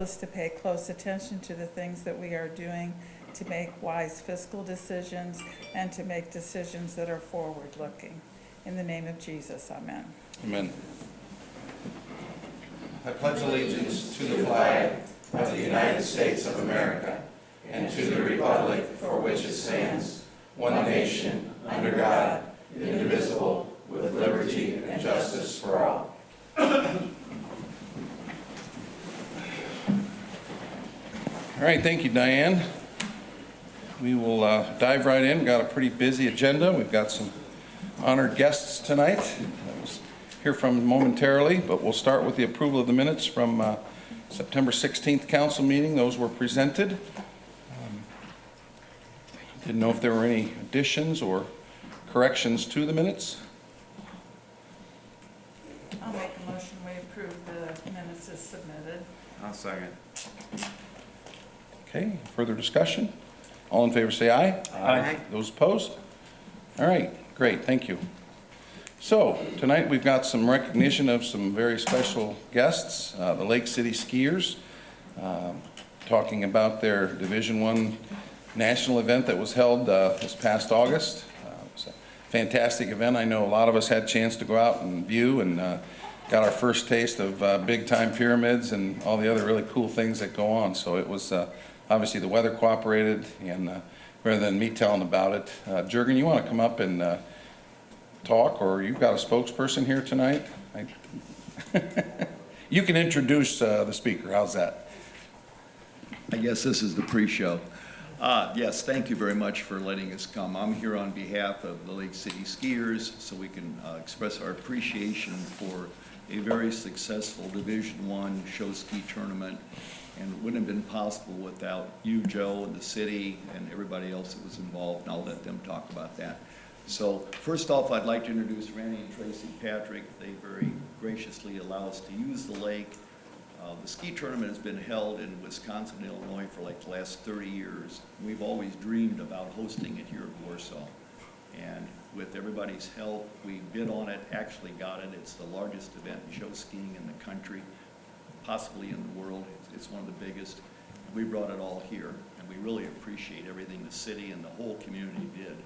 Is to pay close attention to the things that we are doing to make wise fiscal decisions and to make decisions that are forward-looking. In the name of Jesus, amen. Amen. I pledge allegiance to the flag of the United States of America and to the republic for which it stands, one nation, under God, indivisible, with liberty and justice for all. All right, thank you, Diane. We will dive right in. We've got a pretty busy agenda. We've got some honored guests tonight. We'll hear from momentarily, but we'll start with the approval of the minutes from September 16th council meeting. Those were presented. Didn't know if there were any additions or corrections to the minutes. I'll make a motion we approve the minutes as submitted. I'll second. Okay, further discussion? All in favor say aye. Aye. Those opposed? All right, great, thank you. So, tonight we've got some recognition of some very special guests, the Lake City Skiers, talking about their Division I national event that was held this past August. It was a fantastic event. I know a lot of us had a chance to go out and view and got our first taste of big-time pyramids and all the other really cool things that go on. So it was obviously the weather cooperated, and rather than me telling about it, Jurgen, you want to come up and talk, or you've got a spokesperson here tonight? You can introduce the speaker. How's that? I guess this is the pre-show. Yes, thank you very much for letting us come. I'm here on behalf of the Lake City Skiers, so we can express our appreciation for a very successful Division I show ski tournament. And it wouldn't have been possible without you, Joe, and the city, and everybody else that was involved, and I'll let them talk about that. So first off, I'd like to introduce Randy and Tracy Patrick. They very graciously allow us to use the lake. The ski tournament has been held in Wisconsin and Illinois for like the last 30 years. We've always dreamed about hosting it here at Warsaw. And with everybody's help, we bid on it, actually got it. It's the largest event in show skiing in the country, possibly in the world. It's one of the biggest. We brought it all here, and we really appreciate everything the city and the whole community did.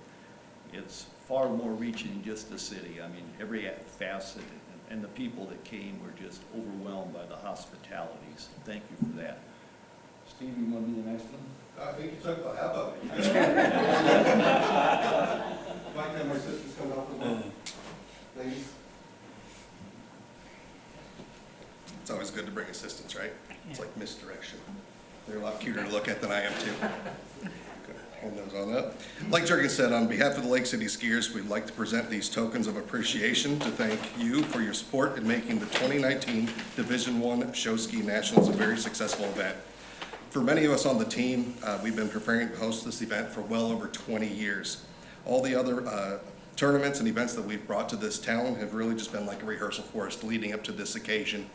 It's far more reaching than just the city. I mean, every facet, and the people that came were just overwhelmed by the hospitality. So thank you for that. Steve, you want to be the next one? I think you took about half of it. Might have my sisters come up with one. Ladies. It's always good to bring assistants, right? It's like misdirection. They're a lot cuter to look at than I am too. Good. Hold those on up. Like Jurgen said, on behalf of the Lake City Skiers, we'd like to present these tokens of appreciation to thank you for your support in making the 2019 Division I Show Ski Nationals a very successful event. For many of us on the team, we've been preparing to host this event for well over 20 years. All the other tournaments and events that we've brought to this town have really just been like a rehearsal for us leading up to this occasion.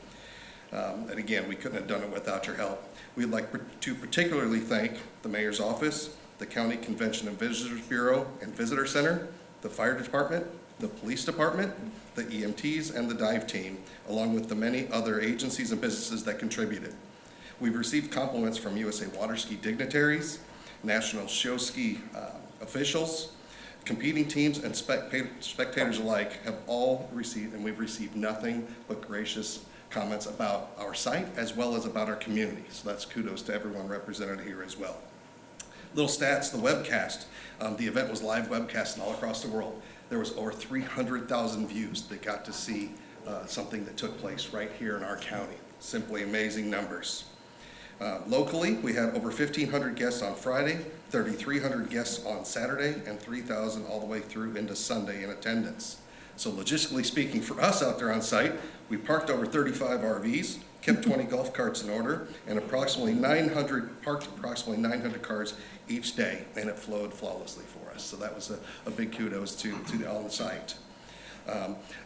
And again, we couldn't have done it without your help. We'd like to particularly thank the Mayor's Office, the County Convention and Visitors Bureau and Visitor Center, the Fire Department, the Police Department, the EMTs, and the dive team, along with the many other agencies and businesses that contributed. We've received compliments from USA Water Ski dignitaries, National Show Ski officials, competing teams, and spectators alike have all received, and we've received nothing but gracious comments about our site as well as about our community. So that's kudos to everyone represented here as well. Little stats, the webcast. The event was live webcast all across the world. There was over 300,000 views that got to see something that took place right here in our county. Simply amazing numbers. Locally, we had over 1,500 guests on Friday, 3,300 guests on Saturday, and 3,000 all the way through into Sunday in attendance. So logistically speaking, for us out there on site, we parked over 35 RVs, kept 20 golf carts in order, and parked approximately 900 cars each day, and it flowed flawlessly for us. So that was a big kudos to the on-site.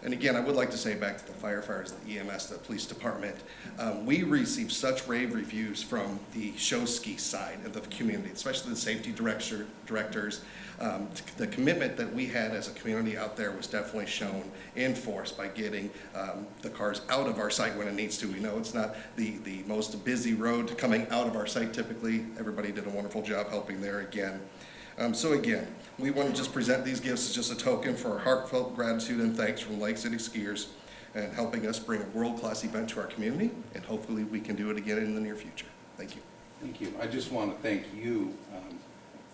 And again, I would like to say back to the firefighters, the EMS, the police department, we received such rave reviews from the show ski side of the community, especially the safety directors. The commitment that we had as a community out there was definitely shown in force by getting the cars out of our site when it needs to. We know it's not the most busy road coming out of our site typically. Everybody did a wonderful job helping there again. So again, we want to just present these gifts as just a token for our heartfelt gratitude and thanks from Lake City Skiers and helping us bring a world-class event to our community, and hopefully we can do it again in the near future. Thank you. Thank you. I just want to thank you,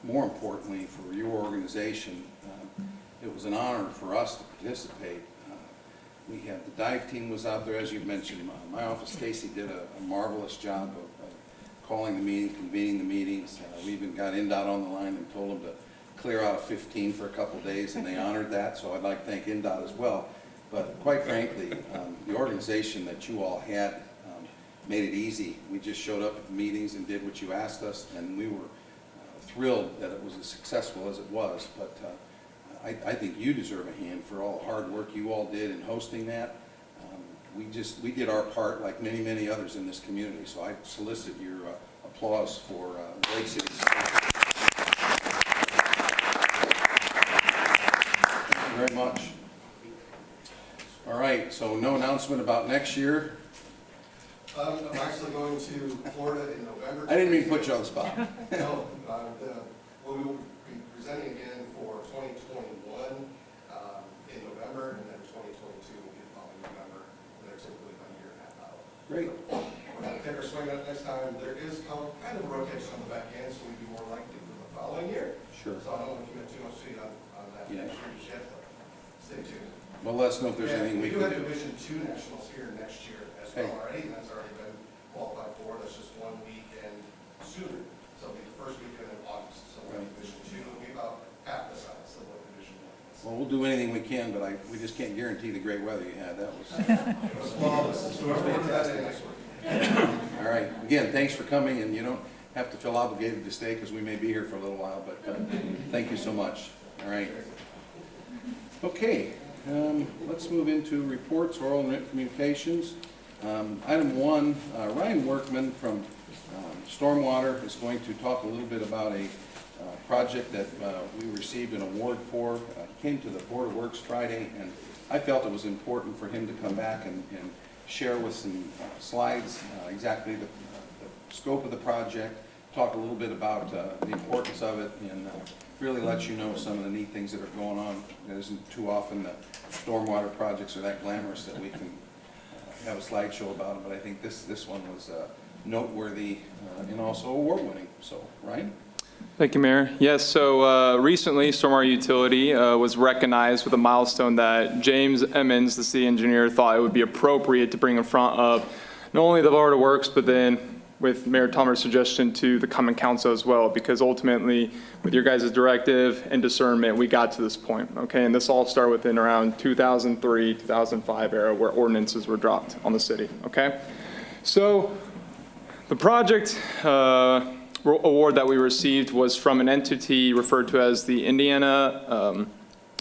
more importantly, for your organization. It was an honor for us to participate. We had, the dive team was out there, as you mentioned. My office, Stacy, did a marvelous job of calling the meeting, convening the meetings. We even got NDOT on the line and told them to clear out of 15 for a couple days, and they honored that, so I'd like to thank NDOT as well. But quite frankly, the organization that you all had made it easy. We just showed up at the meetings and did what you asked us, and we were thrilled that it was as successful as it was. But I think you deserve a hand for all the hard work you all did in hosting that. We did our part like many, many others in this community, so I solicit your applause for Lake City. Thank you very much. All right, so no announcement about next year. I'm actually going to Florida in November. I didn't mean to put you on the spot. No, we will be presenting again for 2021 in November, and then 2022 will be the following November. They're typically about a year and a half out. Great. We're going to take our swing at it next time. There is kind of a rotation on the back end, so we'd be more likely for the following year. Sure. So I don't want to commit too much to you on that Yeah. next year just yet, but stay tuned. Well, let us know if there's Yeah, anything we do can have do. Division II Nationals here next year as Hey. well already, and that's already been qualified for. That's just 1 weekend sooner. So it'll be the first weekend in August. So we'll have Division II will be about half the size of what Division I is. Well, we'll do anything we can, but we just can't guarantee the great weather you had. That was, It was flawless. So we're going to that day next week. all right. Again, thanks for coming, and you don't have to feel obligated to stay because we may be here for a little while, but thank you so much. All right. Okay, let's move into reports, oral and written communications. Item 1, Ryan Workman from Stormwater is going to talk a little bit about a project that we received an award for. He came to the Board of Works Friday, and I felt it was important for him to come back and share with some slides exactly the scope of the project, talk a little bit about the importance of it, and really let you know some of the neat things that are going on. It isn't too often that stormwater projects are that glamorous that we can have a slideshow about them, but I think this one was noteworthy and also award-winning. So, Ryan? Thank you, Mayor. Yes, so recently, Stormwater Utility was recognized with a milestone that James Emmons, the city engineer, thought it would be appropriate to bring in front of not only the Board of Works, but then with Mayor Tomer's suggestion to the Common Council as well, because ultimately, with your guys' directive and discernment, we got to this point, okay? And this all started within around 2003, 2005 era where ordinances were dropped on the city, okay? So the project award that we received was from an entity referred to as the Indiana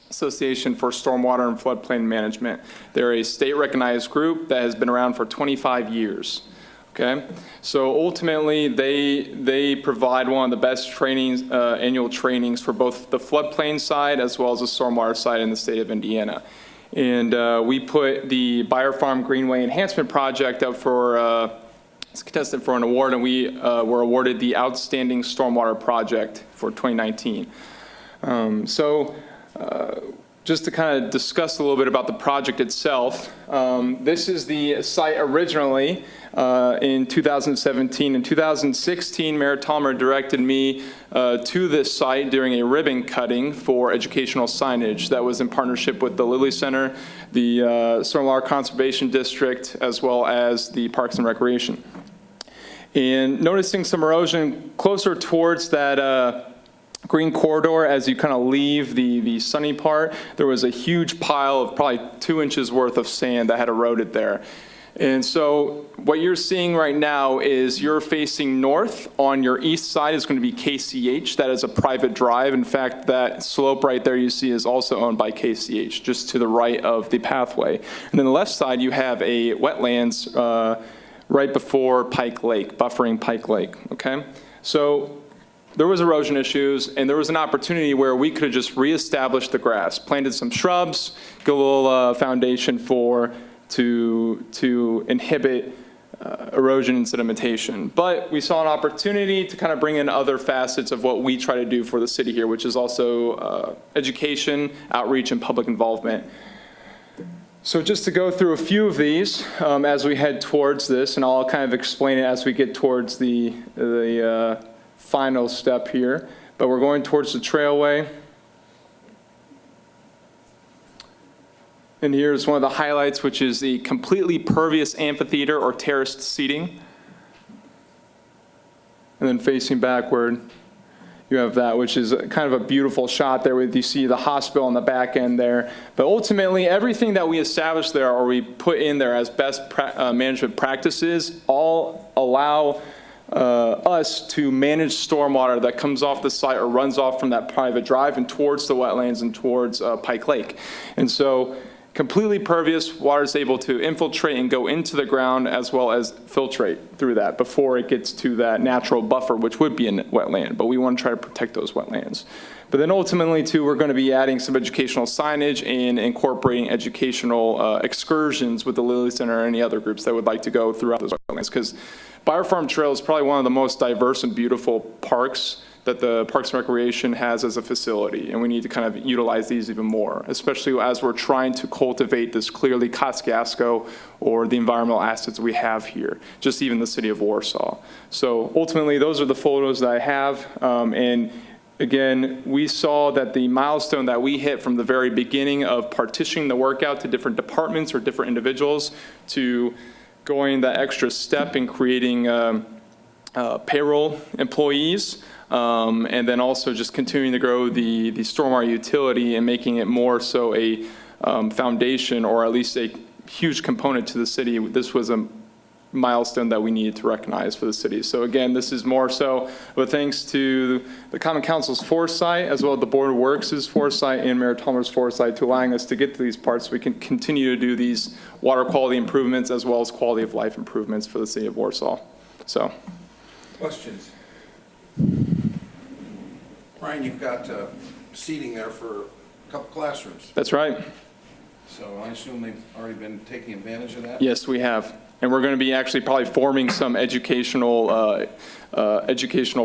Association for Stormwater and Floodplain Management. They're a state-recognized group that has been around for 25 years. Okay, so ultimately, they provide one of the best trainings, annual trainings for both the floodplain side as well as the stormwater side in the state of Indiana. And we put the Buyer Farm Greenway Enhancement Project up for, it's contested for an award, and we were awarded the Outstanding Stormwater Project for 2019. Just to kind of discuss a little bit about the project itself, this is the site originally in 2017. In 2016, Mayor Tomer directed me to this site during a ribbon cutting for educational signage that was in partnership with the Lilly Center, the Stormwater Conservation District, as well as the Parks and Recreation. And noticing some erosion closer towards that green corridor as you kind of leave the sunny part, there was a huge pile of probably 2 inches worth of sand that had eroded there. And so what you're seeing right now is you're facing north. On your east side is going to be KCH. That is a private drive. In fact, that slope right there you see is also owned by KCH, just to the right of the pathway. And then the left side, you have a wetlands right before Pike Lake, buffering Pike Lake, okay? So there was erosion issues, and there was an opportunity where we could have just reestablished the grass, planted some shrubs, get a little foundation to inhibit erosion and sedimentation. But we saw an opportunity to kind of bring in other facets of what we try to do for the city here, which is also education, outreach, and public involvement. So just to go through a few of these as we head towards this, and I'll kind of explain it as we get towards the final step here. But we're going towards the trailway. And here's one of the highlights, which is the completely pervious amphitheater or terraced seating. And then facing backward, you have that, which is kind of a beautiful shot there with you see the hospital on the back end there. But ultimately, everything that we established there or we put in there as best management practices all allow us to manage stormwater that comes off the site or runs off from that private drive and towards the wetlands and towards Pike Lake. And so completely pervious, water is able to infiltrate and go into the ground as well as filtrate through that before it gets to that natural buffer, which would be a wetland, but we want to try to protect those wetlands. But then ultimately, too, we're going to be adding some educational signage and incorporating educational excursions with the Lilly Center or any other groups that would like to go throughout those wetlands. Because Byer Farm Trail is probably one of the most diverse and beautiful parks that the Parks and Recreation has as a facility, and we need to kind of utilize these even more, especially as we're trying to cultivate this clearly Kosciuszko or the environmental assets we have here, just even the city of Warsaw. So ultimately, those are the photos that I have, and again, we saw that the milestone that we hit from the very beginning of partitioning the work out to different departments or different individuals to going that extra step in creating payroll employees, and then also just continuing to grow the stormwater utility and making it more so a foundation or at least a huge component to the city. This was a milestone that we needed to recognize for the city. So again, this is more so, but thanks to the Common Council's foresight, as well as the Board of Works' foresight and Mayor Tolmer's foresight to allowing us to get to these parts, so we can continue to do these water quality improvements as well as quality of life improvements for the city of Warsaw. So. Questions? Brian, you've got seating there for a couple classrooms, That's right. so I assume they've already been taking advantage of that? Yes, we have. And we're going to be actually probably forming some educational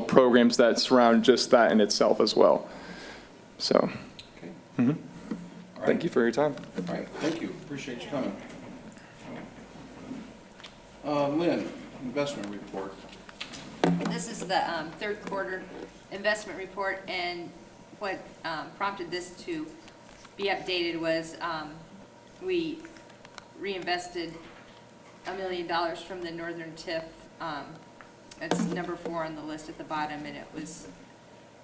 programs that surround just that in itself as well. So, Okay. mhm. All right. Thank you for your time. All right, thank you, appreciate you coming. Lynn, investment report. This is the third quarter investment report, and what prompted this to be updated was we reinvested $1 million from the Northern TIF. It's number 4 on the list at the bottom, and it was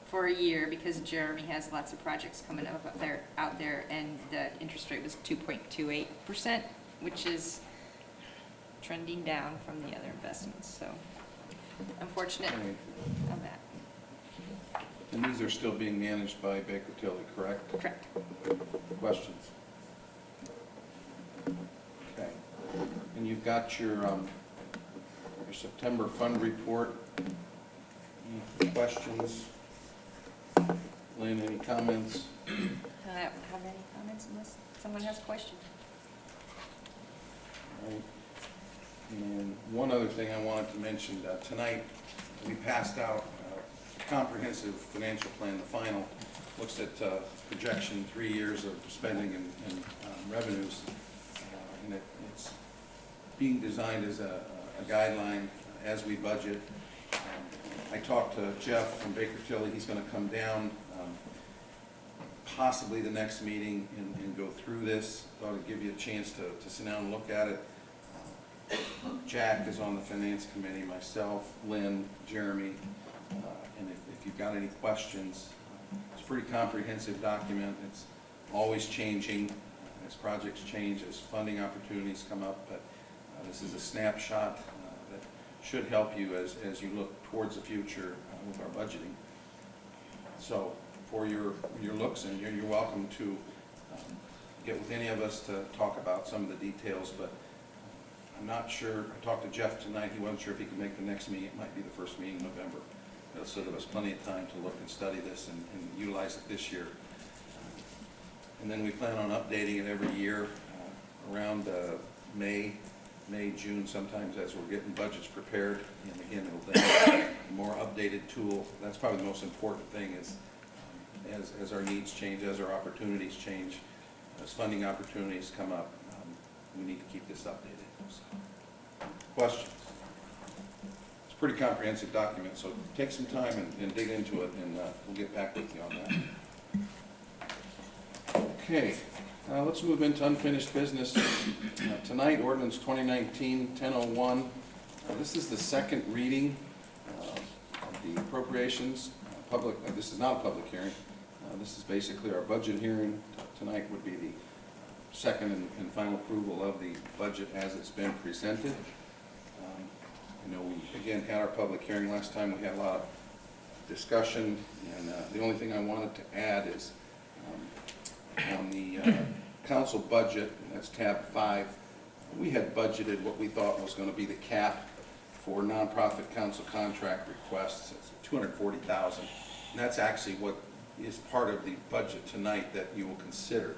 for a year because Jeremy has lots of projects coming up out there, and the interest rate was 2.28%, which is trending down from the other investments. So unfortunate on that. And these are still being managed by Baker Tilly, correct? Correct. Questions? Okay. And you've got your September fund report. Any questions? Lynn, any comments? I don't have any comments unless someone has a question. All right. And one other thing I wanted to mention, tonight we passed out a comprehensive financial plan, the final, looks at projection 3 years of spending and revenues, and it's being designed as a guideline as we budget. I talked to Jeff from Baker Tilly, he's going to come down possibly the next meeting and go through this. Thought I'd give you a chance to sit down and look at it. Jack is on the finance committee, myself, Lynn, Jeremy, and if you've got any questions, it's a pretty comprehensive document. It's always changing as projects change, as funding opportunities come up, but This is a snapshot that should help you as you look towards the future with our budgeting. So for your looks, and you're welcome to get with any of us to talk about some of the details, but I'm not sure. I talked to Jeff tonight. He wasn't sure if he could make the next meeting. It might be the first meeting in November. So there was plenty of time to look and study this and utilize it this year. And then we plan on updating it every year around May, June, sometimes as we're getting budgets prepared. And again, it'll be a more updated tool. That's probably the most important thing is as our needs change, as our opportunities change, as funding opportunities come up, we need to keep this updated. So, questions? It's a pretty comprehensive document, so take some time and dig into it, and we'll get back with you on that. Okay, let's move into unfinished business. Tonight, ordinance 2019-1001. This is the second reading of the appropriations. This is not a public hearing. This is basically our budget hearing. Tonight would be the second and final approval of the budget as it's been presented. I know we, again, had our public hearing last time. We had a lot of discussion, and the only thing I wanted to add is on the council budget, and that's tab 5, we had budgeted what we thought was going to be the cap for nonprofit council contract requests. It's $240,000, and that's actually what is part of the budget tonight that you will consider.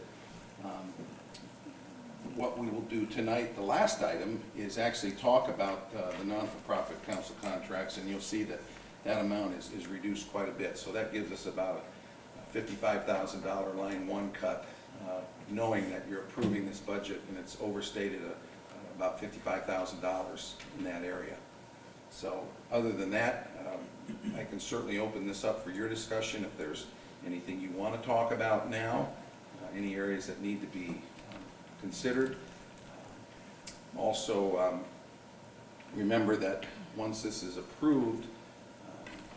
What we will do tonight, the last item, is actually talk about the non-for-profit council contracts, and you'll see that that amount is reduced quite a bit. So that gives us about a $55,000 line 1 cut, knowing that you're approving this budget and it's overstated about $55,000 in that area. So other than that, I can certainly open this up for your discussion if there's anything you want to talk about now, any areas that need to be considered. Also, remember that once this is approved,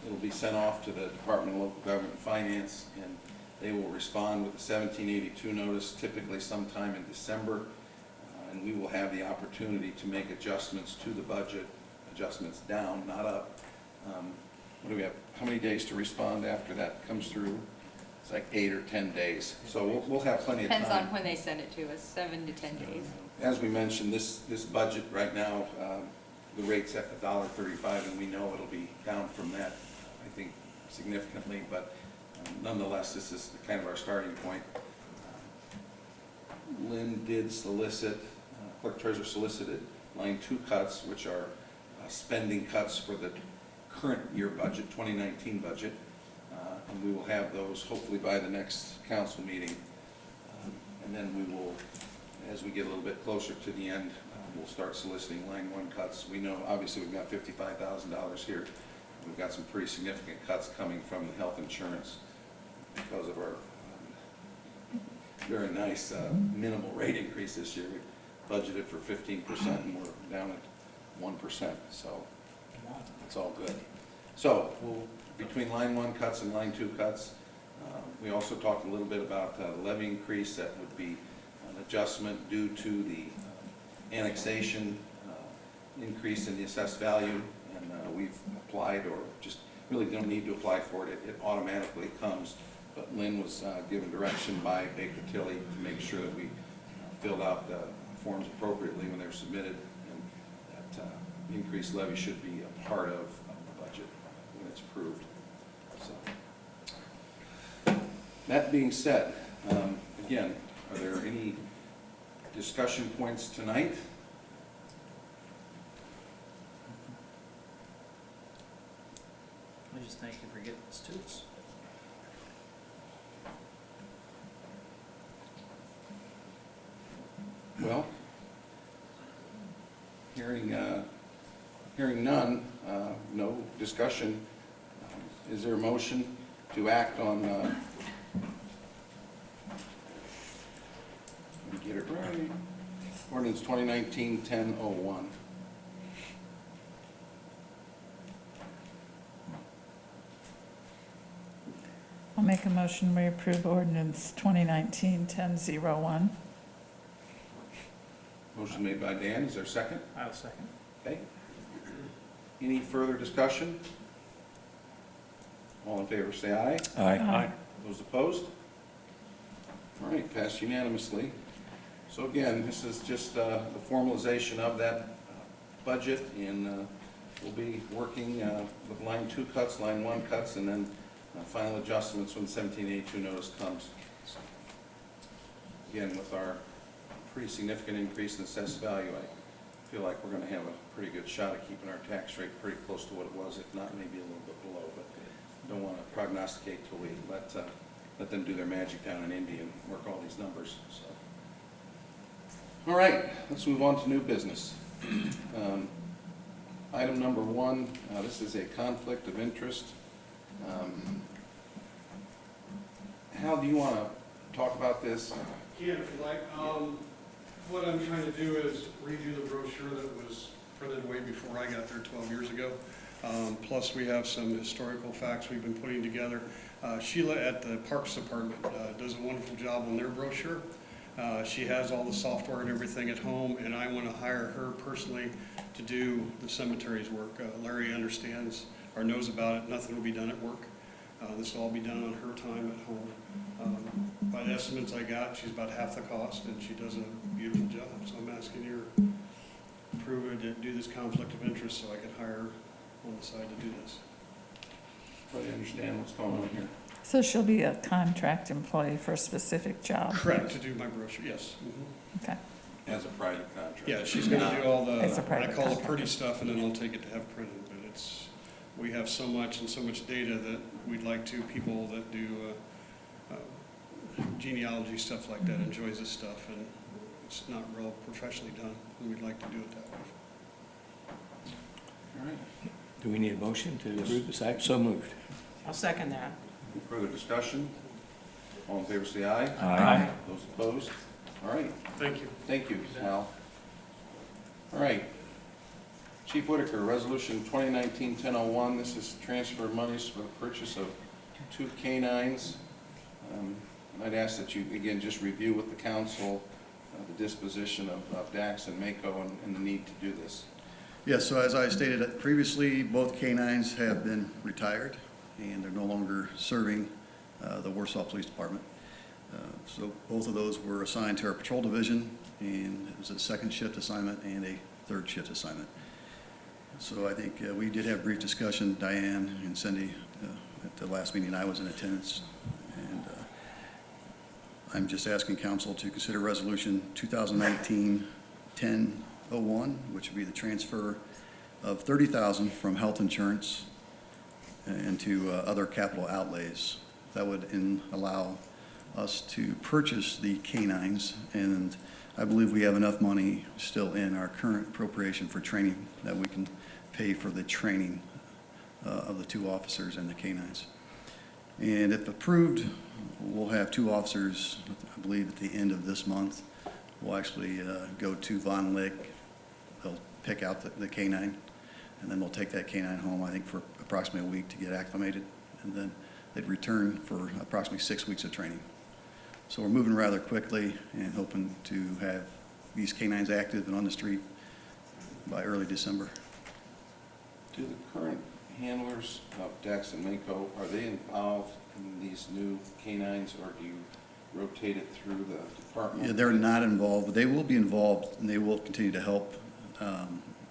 it'll be sent off to the Department of Local Government and Finance, and they will respond with a 1782 notice, typically sometime in December, and we will have the opportunity to make adjustments to the budget, adjustments down, not up. What do we have? How many days to respond after that comes through? It's like 8 or 10 days. So we'll have plenty of time. Depends on when they send it to us, 7 to 10 days. As we mentioned, this budget right now, the rate's at $1.35, and we know it'll be down from that, I think, significantly, but nonetheless, this is kind of our starting point. Lynn did solicit, clerk treasurer solicited line 2 cuts, which are spending cuts for the current year budget, 2019 budget. And we will have those hopefully by the next council meeting. And then we will, as we get a little bit closer to the end, we'll start soliciting line 1 cuts. We know, obviously, we've got $55,000 here. We've got some pretty significant cuts coming from the health insurance because of our very nice minimal rate increase this year. We budgeted for 15%, and we're down at 1%, so it's all good. So we'll, between line 1 cuts and line 2 cuts, we also talked a little bit about the levy increase. That would be an adjustment due to the annexation increase in the assessed value, and we've applied, or just really don't need to apply for it. It automatically comes, but Lynn was given direction by Baker Tilly to make sure that we filled out the forms appropriately when they're submitted, and that increased levy should be a part of the budget when it's approved. So, that being said, again, are there any discussion points tonight? I just thank you for getting this to us. Well, hearing none, no discussion, is there a motion to act on, let me get it right, ordinance 2019-1001? I'll make a motion, we approve ordinance 2019-1001. Motion made by Dan, is there a second? I'll second. Okay. Any further discussion? All in favor, say aye. Aye. Those opposed? All right, passed unanimously. So again, this is just the formalization of that budget, and we'll be working with line 2 cuts, line 1 cuts, and then final adjustments when 1782 notice comes. So, again, with our pretty significant increase in assessed value, I feel like we're going to have a pretty good shot at keeping our tax rate pretty close to what it was, if not maybe a little bit below, but don't want to prognosticate till we let them do their magic down in Indy and work all these numbers, so. All right, let's move on to new business. Item number 1, this is a conflict of interest. Hal, do you want to talk about this? Can, if you like. What I'm trying to do is redo the brochure that was printed way before I got there 12 years ago. Plus, we have some historical facts we've been putting together. Sheila at the Parks Department does a wonderful job on their brochure. She has all the software and everything at home, and I want to hire her personally to do the cemetery's work. Larry understands or knows about it. Nothing will be done at work. This will all be done on her time at home. By the estimates I got, she's about half the cost, and she does a beautiful job. So I'm asking your approval to do this conflict of interest so I can hire her on the side to do this. Try to understand what's going on here. So she'll be a contract employee for a specific job? Correct, to do my brochure, yes. Mhm. Okay. As a private contract. Yeah, she's gonna do all It's a the, I private call it contract. pretty stuff, and then I'll take it to have printed, but it's, we have so much and so much data that we'd like to, people that do genealogy, stuff like that, enjoys this stuff, and it's not real professionally done, and we'd like to do it that way. All right. Do we need a motion to approve this item? So moved. I'll second that. Any further discussion? All in favor, say aye. Aye. Those opposed? All right, Thank you. thank you, Hal. All right. Chief Whitaker, Resolution 2019-1001, this is transfer monies for the purchase of 2 canines. I'd ask that you, again, just review with the council the disposition of Dax and Mako and the need to do this. Yes, so as I stated previously, both canines have been retired, and they're no longer serving the Warsaw Police Department. So both of those were assigned to our patrol division, and it was a second shift assignment and a third shift assignment. So I think we did have brief discussion, Diane and Cindy, at the last meeting I was in attendance, and I'm just asking council to consider Resolution 2019-1001, which would be the transfer of $30,000 from health insurance into other capital outlays. That would allow us to purchase the canines, and I believe we have enough money still in our current appropriation for training that we can pay for the training of the 2 officers and the canines. And if approved, we'll have 2 officers, I believe at the end of this month. We'll actually go to Von Lick. They'll pick out the canine, and then we'll take that canine home, I think, for approximately a week to get acclimated, and then they'd return for approximately 6 weeks of training. So we're moving rather quickly and hoping to have these canines active and on the street by early December. Do the current handlers of Dax and Mako, are they involved in these new canines, or do you rotate it through the department? Yeah, they're not involved, but they will be involved, and they will continue to help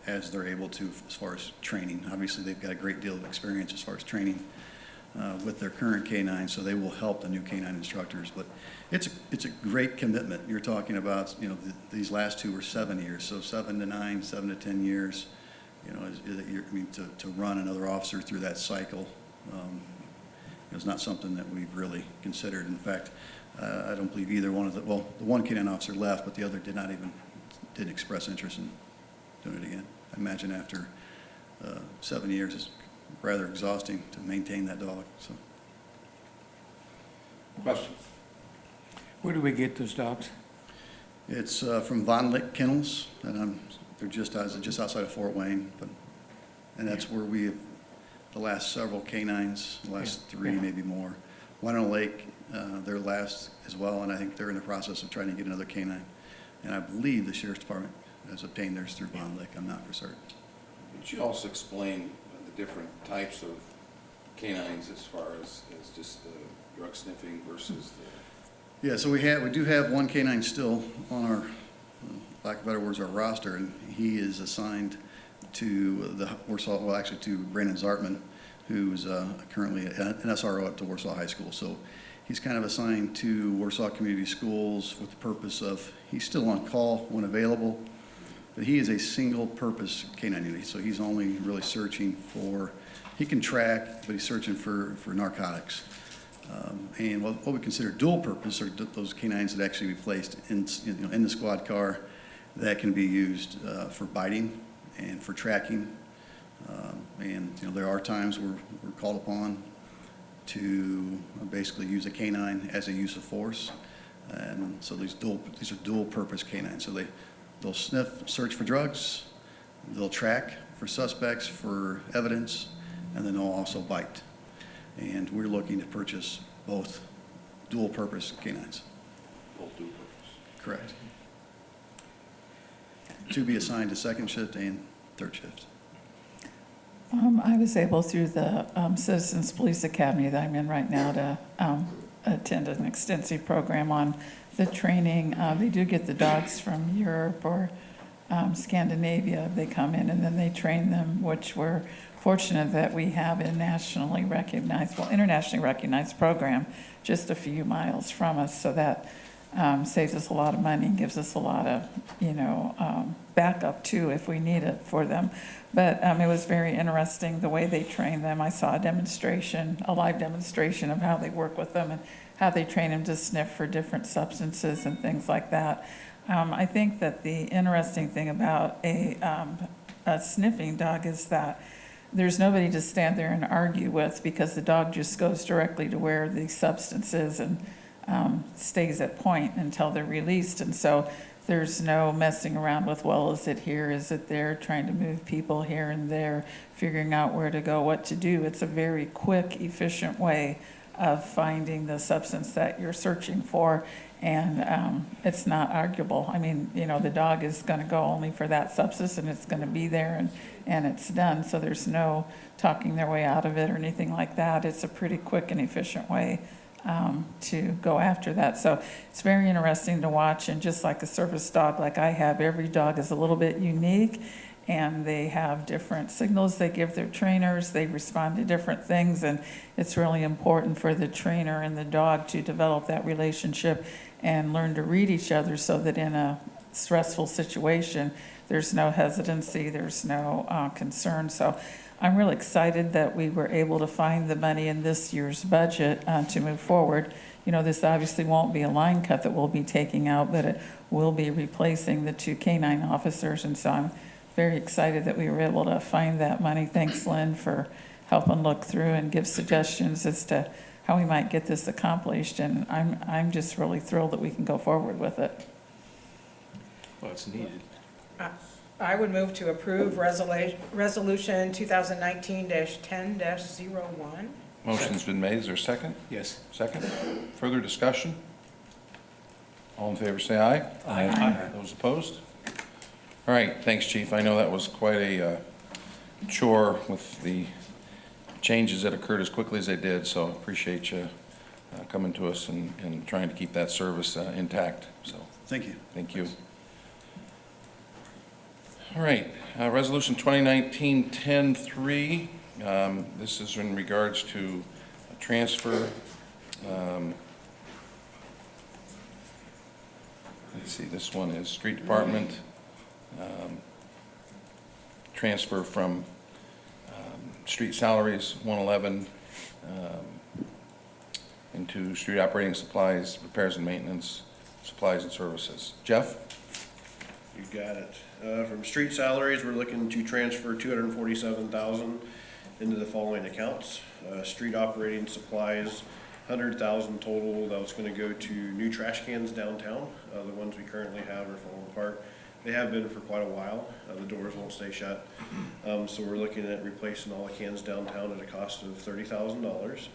as they're able to as far as training. Obviously, they've got a great deal of experience as far as training with their current canines, so they will help the new canine instructors. But it's a great commitment. You're talking about, you know, these last 2 were 7 years, so 7 to 9, 7 to 10 years. You know, to run another officer through that cycle is not something that we've really considered. In fact, I don't believe either one of the one canine officer left, but the other didn't express interest in doing it again. I imagine after 7 years, it's rather exhausting to maintain that dog. So, Questions? Where do we get those dogs? it's from Von Lick Kennels, and they're just outside of Fort Wayne, and that's where we have the last several canines, the last 3, maybe more. Winona Lake, they're last as well, and I think they're in the process of trying to get another canine. And I believe the Sheriff's Department has obtained theirs through Bond Lick. I'm not for certain. Would you also explain the different types of canines as far as just the drug sniffing versus the? Yeah, so we do have one canine still on our, lack of better words, our roster, and he is assigned to the Warsaw, well, actually to Brandon Zartman, who's currently an SRO at the Warsaw High School. So he's kind of assigned to Warsaw Community Schools with the purpose of, he's still on call when available, but he is a single-purpose canine unit. So he's only really searching for, he can track, but he's searching for narcotics. And what we consider dual purpose are those canines that actually be placed in the squad car that can be used for biting and for tracking. And there are times where we're called upon to basically use a canine as a use of force. And so these are dual purpose canines. So they'll sniff, search for drugs, they'll track for suspects, for evidence, and then they'll also bite. And we're looking to purchase both dual purpose canines. Both dual purpose. Correct. To be assigned to second shift and third shift. I was able through the Citizens Police Academy that I'm in right now to attend an extensive program on the training. They do get the dogs from Europe or Scandinavia. They come in and then they train them, which we're fortunate that we have a internationally recognized program just a few miles from us. So that saves us a lot of money and gives us a lot of, backup too if we need it for them. But it was very interesting the way they train them. I saw a live demonstration of how they work with them and how they train them to sniff for different substances and things like that. I think that the interesting thing about a sniffing dog is that there's nobody to stand there and argue with because the dog just goes directly to where the substance is and stays at point until they're released. And so there's no messing around with, well, is it here, is it there, trying to move people here and there, figuring out where to go, what to do. It's a very quick, efficient way of finding the substance that you're searching for, and it's not arguable. I mean, the dog is going to go only for that substance, and it's going to be there, and it's done. So there's no talking their way out of it or anything like that. It's a pretty quick and efficient way to go after that. So it's very interesting to watch, and just like a service dog like I have, every dog is a little bit unique, and they have different signals they give their trainers. They respond to different things, and it's really important for the trainer and the dog to develop that relationship and learn to read each other so that in a stressful situation, there's no hesitancy, there's no concern. So I'm really excited that we were able to find the money in this year's budget to move forward. This obviously won't be a line cut that we'll be taking out, but it will be replacing the 2 canine officers. And so I'm very excited that we were able to find that money. Thanks, Lynn, for helping look through and give suggestions as to how we might get this accomplished. And I'm just really thrilled that we can go forward with it. Well, it's needed. I would move to approve Resolution 2019-10-01. Motion's been made. Is there a second? Yes. Second. Further discussion? All in favor, say aye. Aye. Those opposed? All right, thanks, Chief. I know that was quite a chore with the changes that occurred as quickly as they did, so appreciate you coming to us and trying to keep that service intact. So Thank you. thank you. All right, Resolution 2019-10-3. This is in regards to a transfer. Let's see, this one is Street Department. Transfer from street salaries, 111, into street operating supplies, repairs and maintenance, supplies and services. Jeff? You got it. From street salaries, we're looking to transfer $247,000 into the following accounts. Street operating supplies, $100,000 total. That was going to go to new trash cans downtown. The ones we currently have are falling apart. They have been for quite a while. The doors won't stay shut. So we're looking at replacing all the cans downtown at a cost of $30,000.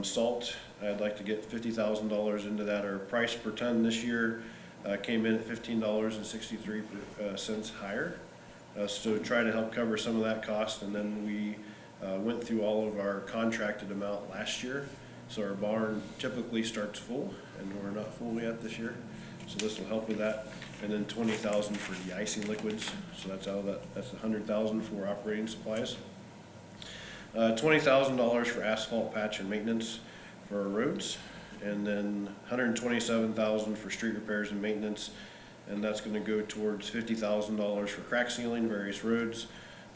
Salt, I'd like to get $50,000 into that. Our price per ton this year came in at $15.63 higher. So try to help cover some of that cost, and then we went through all of our contracted amount last year. So our barn typically starts full, and we're not full yet this year. So this will help with that. And then $20,000 for de-icing liquids. So that's out of that, that's $100,000 for operating supplies. $20,000 for asphalt patch and maintenance for our roads. And then $127,000 for street repairs and maintenance. And that's gonna go towards $50,000 for crack sealing various roads.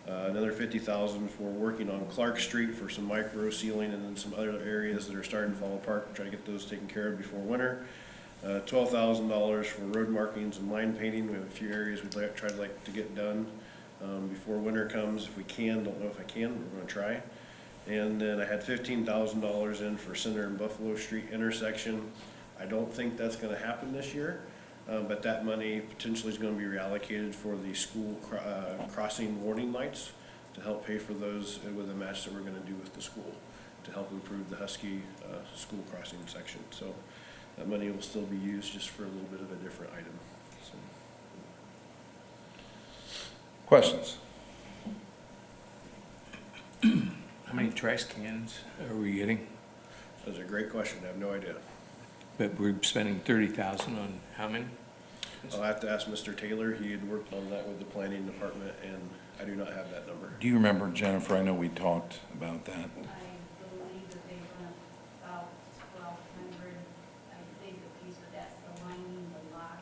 Another $50,000 for working on Clark Street for some micro sealing, and then some other areas that are starting to fall apart, try to get those taken care of before winter. $12,000 for road markings and line painting. We have a few areas we'd try to get done before winter comes if we can. Don't know if I can, but we're gonna try. And then I had $15,000 in for Center and Buffalo Street intersection. I don't think that's gonna happen this year, but that money potentially is gonna be reallocated for the school crossing warning lights to help pay for those with the match that we're gonna do with the school to help improve the Husky school crossing section. So that money will still be used just for a little bit of a different item. So. Questions? How many trash cans are we getting? That's a great question. I have no idea. But we're spending 30,000 on how many? I'll have to ask Mr. Taylor. He had worked on that with the planning department, and I do not have that number. Do you remember, Jennifer? I know we talked about that. I believe that they run about 1,200, I think, a piece, but that's the lining, the lock,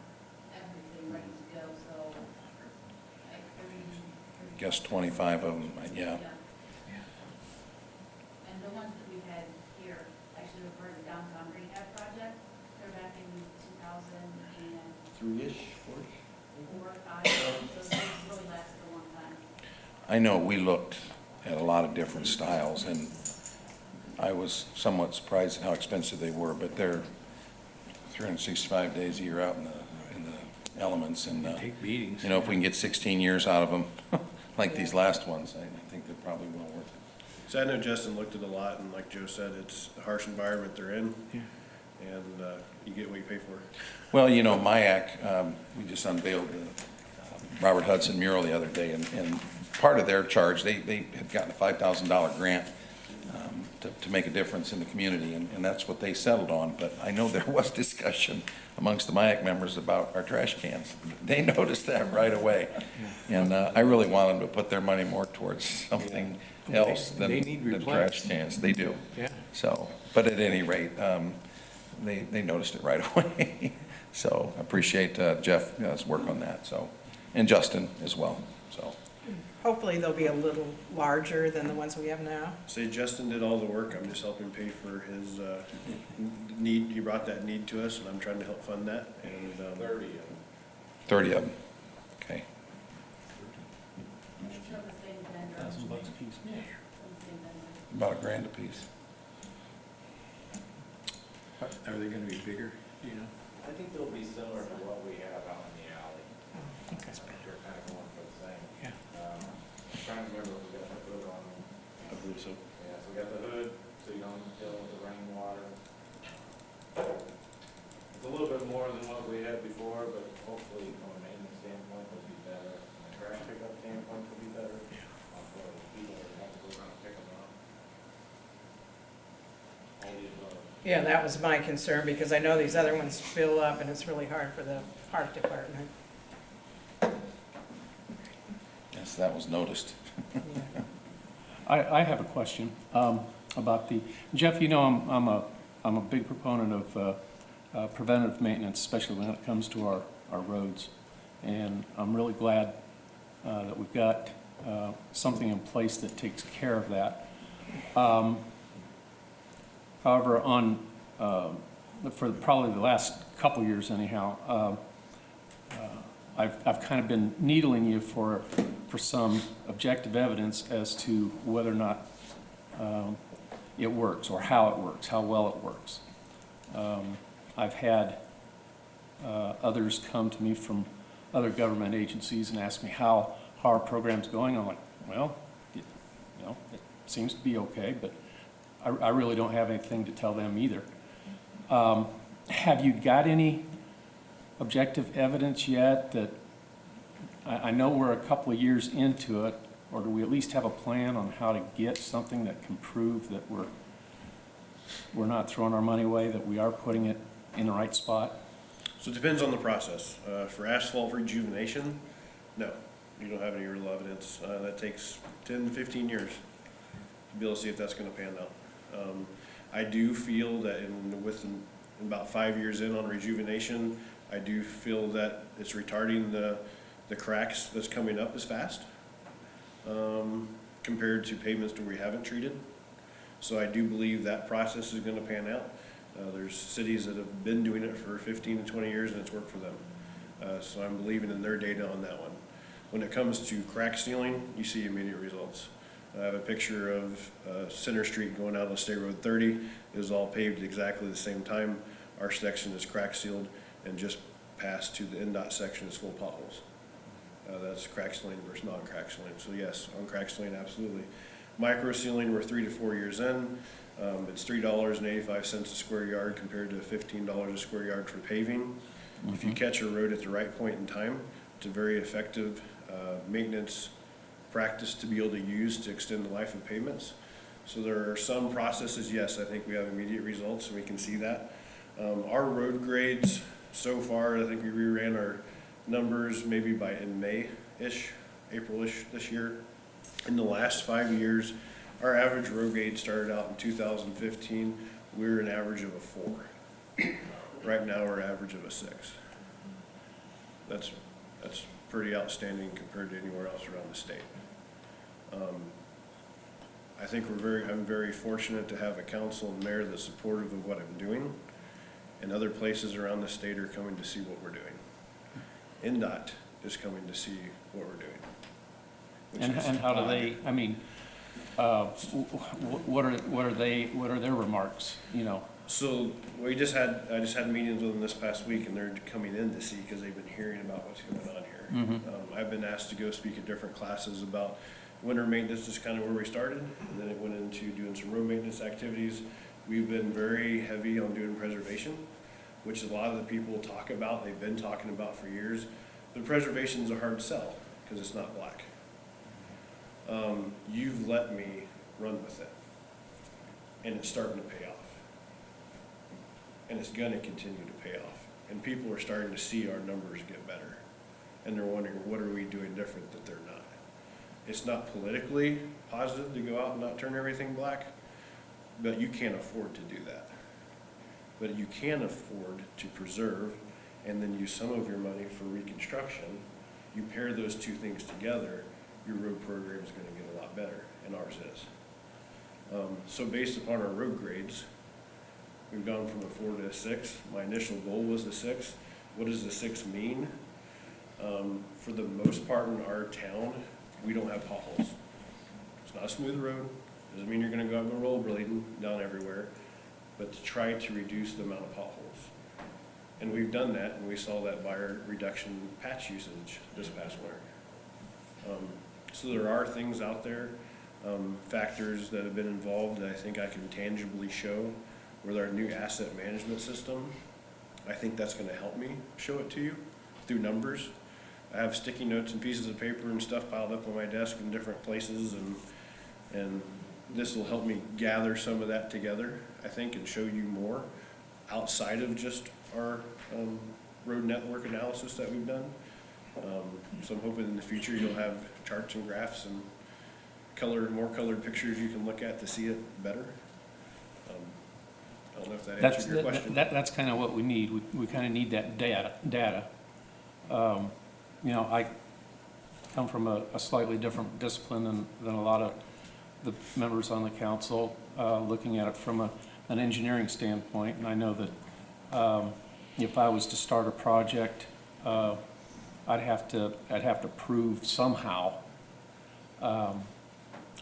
everything ready to go, so like 30. Guess 25 of them, yeah. And the ones that we've had here, actually were part of the downtown rehab project, they're back in 2004, 5, so those really lasted a long time. I know we looked at a lot of different styles, and I was somewhat surprised at how expensive they were, but they're 365 days a year out in the elements, and, Take beatings. you know, if we can get 16 years out of them, like these last ones, I think they're probably well worth it. So I know Justin looked at a lot, and like Joe said, it's a harsh environment they're in, Yeah. and you get what you pay for. Well, you know, MIAC, we just unveiled the Robert Hudson mural the other day, and part of their charge, they had gotten a $5,000 grant to make a difference in the community, and that's what they settled on. But I know there was discussion amongst the MIAC members about our trash cans. They noticed that right away. And I really want them to put their money more towards something else They than need the trash replaced. cans. They do. Yeah. So, but at any rate, they noticed it right away. So I appreciate Jeff's work on that, so, and Justin as well, so. Hopefully they'll be a little larger than the ones we have now. Say Justin did all the work, I'm just helping pay for his need. He brought that need to us, and I'm trying to help fund that, and 30 of them, okay. And it's from the same vendor. $1,000 a piece. From the same vendor. About $1,000 apiece. Are they gonna be bigger, do you know? I think they'll be similar to what we have out in the alley. Okay. I think they're kind of going for the same. Yeah. I'm trying to remember if we got the hood on them. I believe so. Yeah, so we got the hood, so you don't deal with the rainwater. It's a little bit more than what we had before, but hopefully from a maintenance standpoint, it'll be better. From a trash pickup standpoint, it'll be better. For the people that have to go around and pick them up. All the above. Yeah, that was my concern, because I know these other ones fill up, and it's really hard for the park department. Yes, that was noticed. Yeah. I have a question about Jeff, you know, I'm a big proponent of preventative maintenance, especially when it comes to our roads. And I'm really glad that we've got something in place that takes care of that. However, for probably the last couple years anyhow, I've kind of been needling you for some objective evidence as to whether or not it works, or how it works, how well it works. I've had others come to me from other government agencies and ask me how our program's going. I'm like, well, it seems to be okay, but I really don't have anything to tell them either. Have you got any objective evidence yet that, I know we're a couple of years into it, or do we at least have a plan on how to get something that can prove that we're not throwing our money away, that we are putting it in the right spot? So it depends on the process. For asphalt rejuvenation, no, you don't have any real evidence. That takes 10, 15 years to be able to see if that's gonna pan out. I do feel that in about 5 years in on rejuvenation, I do feel that it's retarding the cracks that's coming up as fast, compared to pavements that we haven't treated. So I do believe that process is gonna pan out. There's cities that have been doing it for 15 to 20 years and it's worked for them. So I'm believing in their data on that one. When it comes to crack sealing, you see immediate results. I have a picture of Center Street going out on State Road 30. It was all paved at exactly the same time. Our section is crack sealed, and just past to the NDOT section is full of potholes. That's crack sealing versus non-crack sealing. So yes, on crack sealing, absolutely. Micro sealing, we're 3 to 4 years in. It's $3.85 a square yard compared to $15 a square yard for paving. If you catch a road at the right point in time, it's a very effective maintenance practice to be able to use to extend the life of pavements. So there are some processes, yes, I think we have immediate results and we can see that. Our road grades so far, I think we reran our numbers maybe in May-ish, April-ish this year. In the last 5 years, our average road grade started out in 2015, we were an average of a 4. Right now, we're an average of a 6. That's pretty outstanding compared to anywhere else around the state. I think I'm very fortunate to have a council and mayor that's supportive of what I'm doing, and other places around the state are coming to see what we're doing. NDOT is coming to see what we're doing. And how do they, I mean, what are their remarks, you know? So I just had meetings with them this past week, and they're coming in to see because they've been hearing about what's going on here. I've been asked to go speak at different classes about winter maintenance, is kind of where we started, and then it went into doing some road maintenance activities. We've been very heavy on doing preservation, which a lot of the people talk about, they've been talking about for years. But preservation is a hard sell because it's not black. You've let me run with it, and it's starting to pay off. And it's gonna continue to pay off. And people are starting to see our numbers get better. And they're wondering, what are we doing different that they're not? It's not politically positive to go out and not turn everything black, but you can't afford to do that. But you can afford to preserve and then use some of your money for reconstruction. You pair those two things together, your road program is gonna get a lot better, and ours is. So based upon our road grades, we've gone from a 4 to a 6. My initial goal was a 6. What does the 6 mean? For the most part in our town, we don't have potholes. It's not a smooth road. Doesn't mean you're gonna go rollerblading down everywhere, but to try to reduce the amount of potholes. And we've done that, and we saw that by our reduction patch usage this past winter. So there are things out there, factors that have been involved that I think I can tangibly show with our new asset management system. I think that's gonna help me show it to you through numbers. I have sticky notes and pieces of paper and stuff piled up on my desk in different places, and this will help me gather some of that together, I think, and show you more outside of just our road network analysis that we've done. So I'm hoping in the future you'll have charts and graphs and more colored pictures you can look at to see it better. I don't know if that answered your question. That's kind of what we need. We kind of need that data. You know, I come from a slightly different discipline than a lot of the members on the council, looking at it from an engineering standpoint. And I know that if I was to start a project, I'd have to prove somehow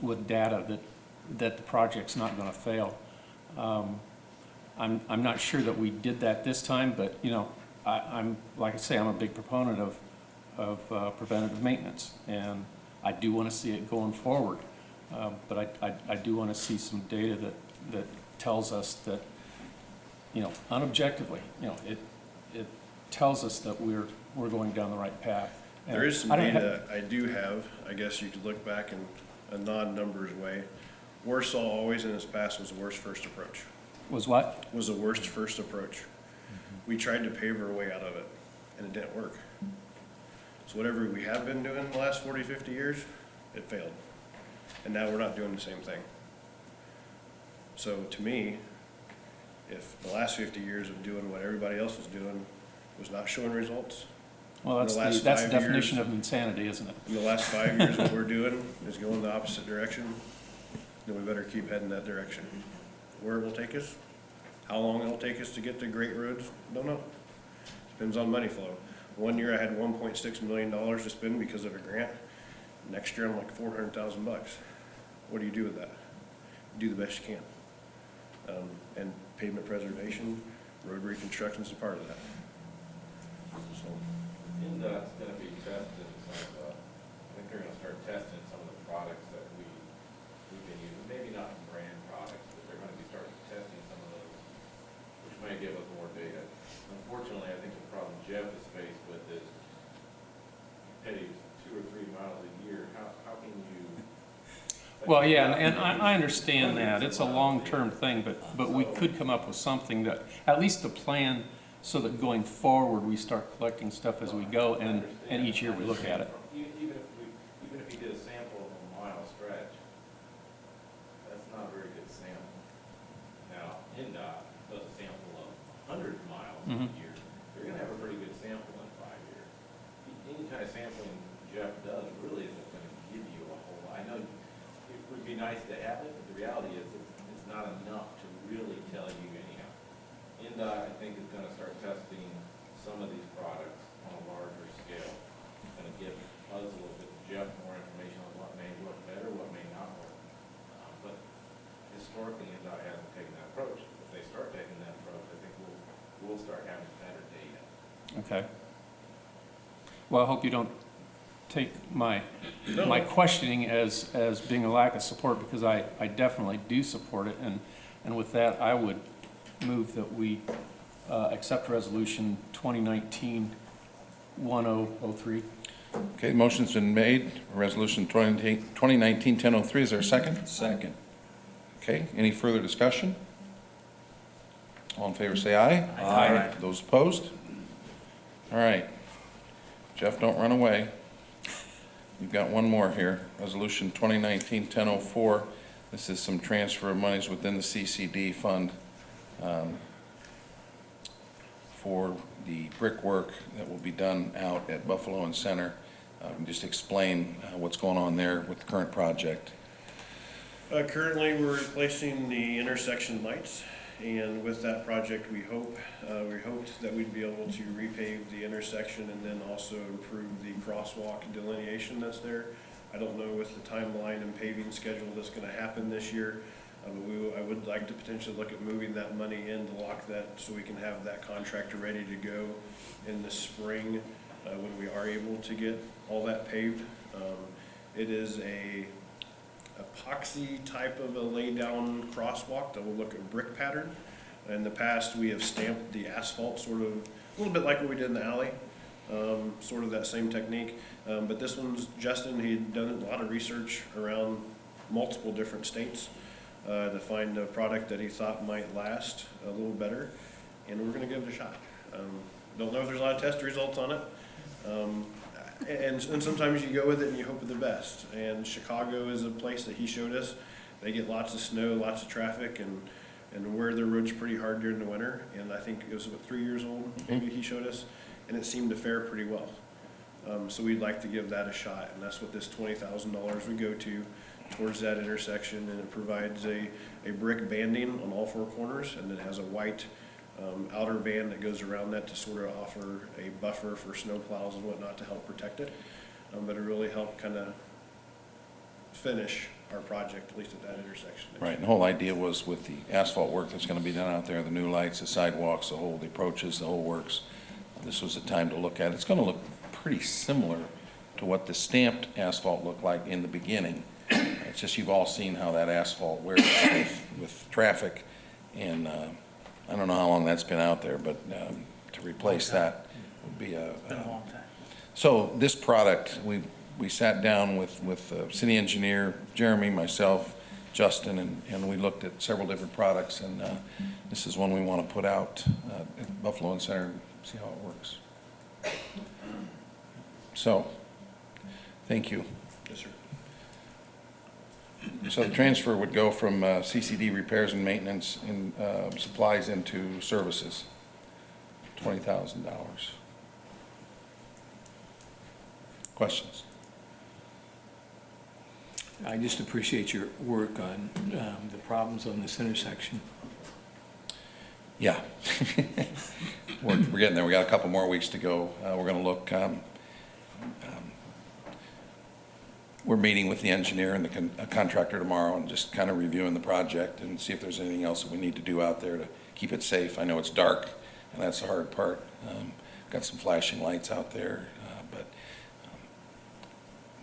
with data that the project's not going to fail. I'm not sure that we did that this time, but you know, I'm like I say, I'm a big proponent of preventative maintenance, and I do want to see it going forward. But I do want to see some data that tells us that, you know, unobjectively, you know, tells us that we're going down the right path. And There is some I don't have- data I do have, I guess you could look back in a non-numbers way. Warsaw always in its past was the worst first approach, Was what? was the worst first approach. We tried to pave our way out of it, and it didn't work. So whatever we have been doing the last 40, 50 years, it failed. And now we're not doing the same thing. So to me, if the last 50 years of doing what everybody else was doing was not showing results, Well, that's the last that's the 5 definition years- of insanity, isn't it? in the last 5 years, what we're doing is going the opposite direction, then we better keep heading that direction. Where it will take us, how long it'll take us to get to great roads, don't know. Depends on money flow. One year I had $1.6 million to spend because of a grant. Next year I'm like $400,000. What do you do with that? Do the best you can. And pavement preservation, road reconstruction is a part of that. So, NDOT's gonna be testing some, I think they're gonna start testing some of the products that we've been using, maybe not brand products, but they're gonna be starting testing some of those, which may give us more data. Unfortunately, I think the problem Jeff is faced with is paves 2 or 3 miles a year, how can you? Well, yeah, and I understand that. It's a long-term thing, but we could come up with something that, at least a plan, so that going forward, we start collecting stuff as we go, and each year we look at it. Even if you did a sample of a mile stretch, that's not a very good sample. Now, NDOT does a sample of 100 miles a year, you're gonna have a pretty good sample in 5 years. Any kind of sampling Jeff does really isn't gonna give you a whole lot. I know it would be nice to have it, but the reality is it's not enough to really tell you anyhow. NDOT, I think, is gonna start testing some of these products on a larger scale. Gonna give us a little bit, Jeff, more information on what may work better, what may not work. But historically, NDOT hasn't taken that approach. If they start taking that approach, I think we'll start having better data. Okay. Well, I hope you don't take my questioning as being a lack of support, because I definitely do support it. And with that, I would move that we accept Resolution 2019-1003. Okay, motion's been made, Resolution 2019-1003, is there a second? Second. Okay, any further discussion? All in favor, say aye. Aye. Those opposed? All right. Jeff, don't run away. You've got one more here, Resolution 2019-1004. This is some transfer of monies within the CCD fund for the brickwork that will be done out at Buffalo and Center. Just explain what's going on there with the current project. Currently, we're replacing the intersection lights, and with that project, we hoped that we'd be able to repave the intersection and then also improve the crosswalk delineation that's there. I don't know with the timeline and paving schedule that's gonna happen this year, but I would like to potentially look at moving that money in to lock that, so we can have that contractor ready to go in the spring, when we are able to get all that paved. It is a epoxy type of a lay-down crosswalk that will look at brick pattern. In the past, we have stamped the asphalt sort of, a little bit like what we did in the alley, sort of that same technique. But this one's, Justin, he'd done a lot of research around multiple different states to find a product that he thought might last a little better, and we're gonna give it a shot. Don't know if there's a lot of test results on it. And sometimes you go with it and you hope for the best. And Chicago is a place that he showed us. They get lots of snow, lots of traffic, and wear their roads pretty hard during the winter. And I think it was, 3 years old, maybe he showed us, and it seemed to fare pretty well. So we'd like to give that a shot, and that's what this $20,000 would go to, towards that intersection. And it provides a brick banding on all 4 corners, and it has a white outer band that goes around that to sort of offer a buffer for snow plows and whatnot to help protect it. But it really helped kind of finish our project, at least at that intersection. Right, and the whole idea was with the asphalt work that's gonna be done out there, the new lights, the sidewalks, the approaches, the whole works. This was the time to look at it. It's gonna look pretty similar to what the stamped asphalt looked like in the beginning. It's just you've all seen how that asphalt wears with traffic, and I don't know how long that's been out there, but to replace that would be a. Been a long time. So this product, we sat down with the city engineer, Jeremy, myself, Justin, and we looked at several different products, and this is one we want to put out at Buffalo and Center and see how it works. So, thank you. Yes, sir. So the transfer would go from CCD repairs and maintenance and supplies into services, $20,000. Questions? I just appreciate your work on the problems on this intersection. Yeah. We're getting there. We got a couple more weeks to go. We're going to look, we're meeting with the engineer and the contractor tomorrow and just kind of reviewing the project and see if there's anything else that we need to do out there to keep it safe. I know it's dark, and that's the hard part. Got some flashing lights out there, but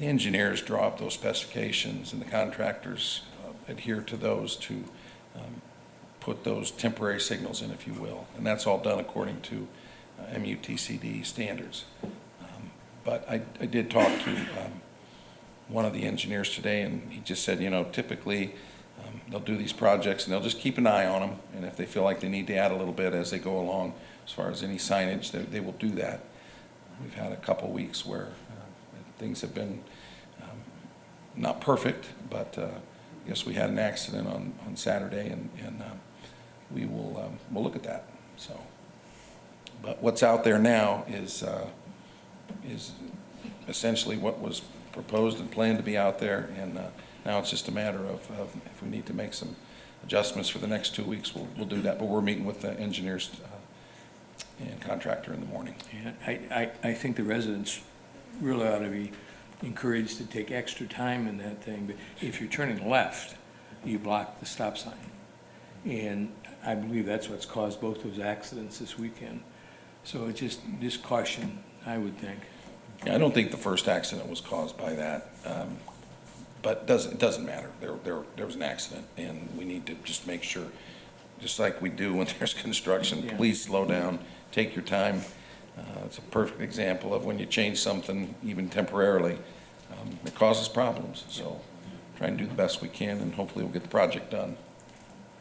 the engineers draw up those specifications and the contractors adhere to those to put those temporary signals in, if you will. And that's all done according to MUTCD standards. But I did talk to one of the engineers today, and he just said, you know, typically they'll do these projects and they'll just keep an eye on them. And if they feel like they need to add a little bit as they go along, as far as any signage, they will do that. We've had a couple weeks where things have been not perfect, but I guess we had an accident on Saturday, and we'll look at that. So, but what's out there now is essentially what was proposed and planned to be out there, and now it's just a matter of if we need to make some adjustments for the next 2 weeks, we'll do that. But we're meeting with the engineers and contractor in the morning. Yeah, I think the residents really ought to be encouraged to take extra time in that thing, but if you're turning left, you block the stop sign. And I believe that's what's caused both those accidents this weekend. So it's just caution, I would think. Yeah, I don't think the first accident was caused by that, but it doesn't matter. There was an accident, and we need to just make sure, just like we do when there's construction, Yeah. please slow down, take your time. It's a perfect example of when you change something, even temporarily, it causes problems. So try and do the best we can, and hopefully we'll get the project done.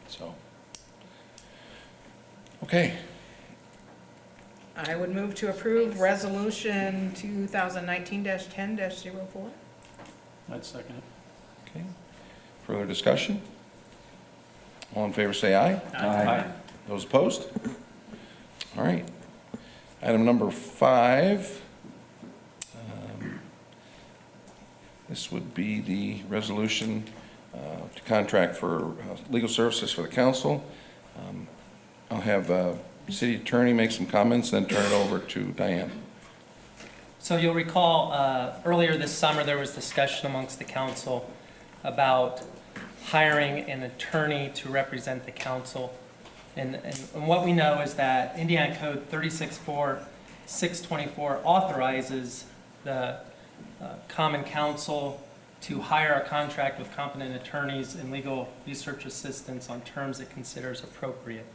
So, okay. I would move to approve resolution 2019-10-04. I'd second it. Okay. Further discussion? All in favor, say aye. Aye. Those opposed? All right. Item number 5. This would be the resolution to contract for legal services for the council. I'll have city attorney make some comments, then turn it over to Diane. So you'll recall, earlier this summer, there was discussion amongst the council about hiring an attorney to represent the council. And what we know is that Indiana Code 364624 authorizes the Common Council to hire a contract with competent attorneys and legal research assistants on terms it considers appropriate.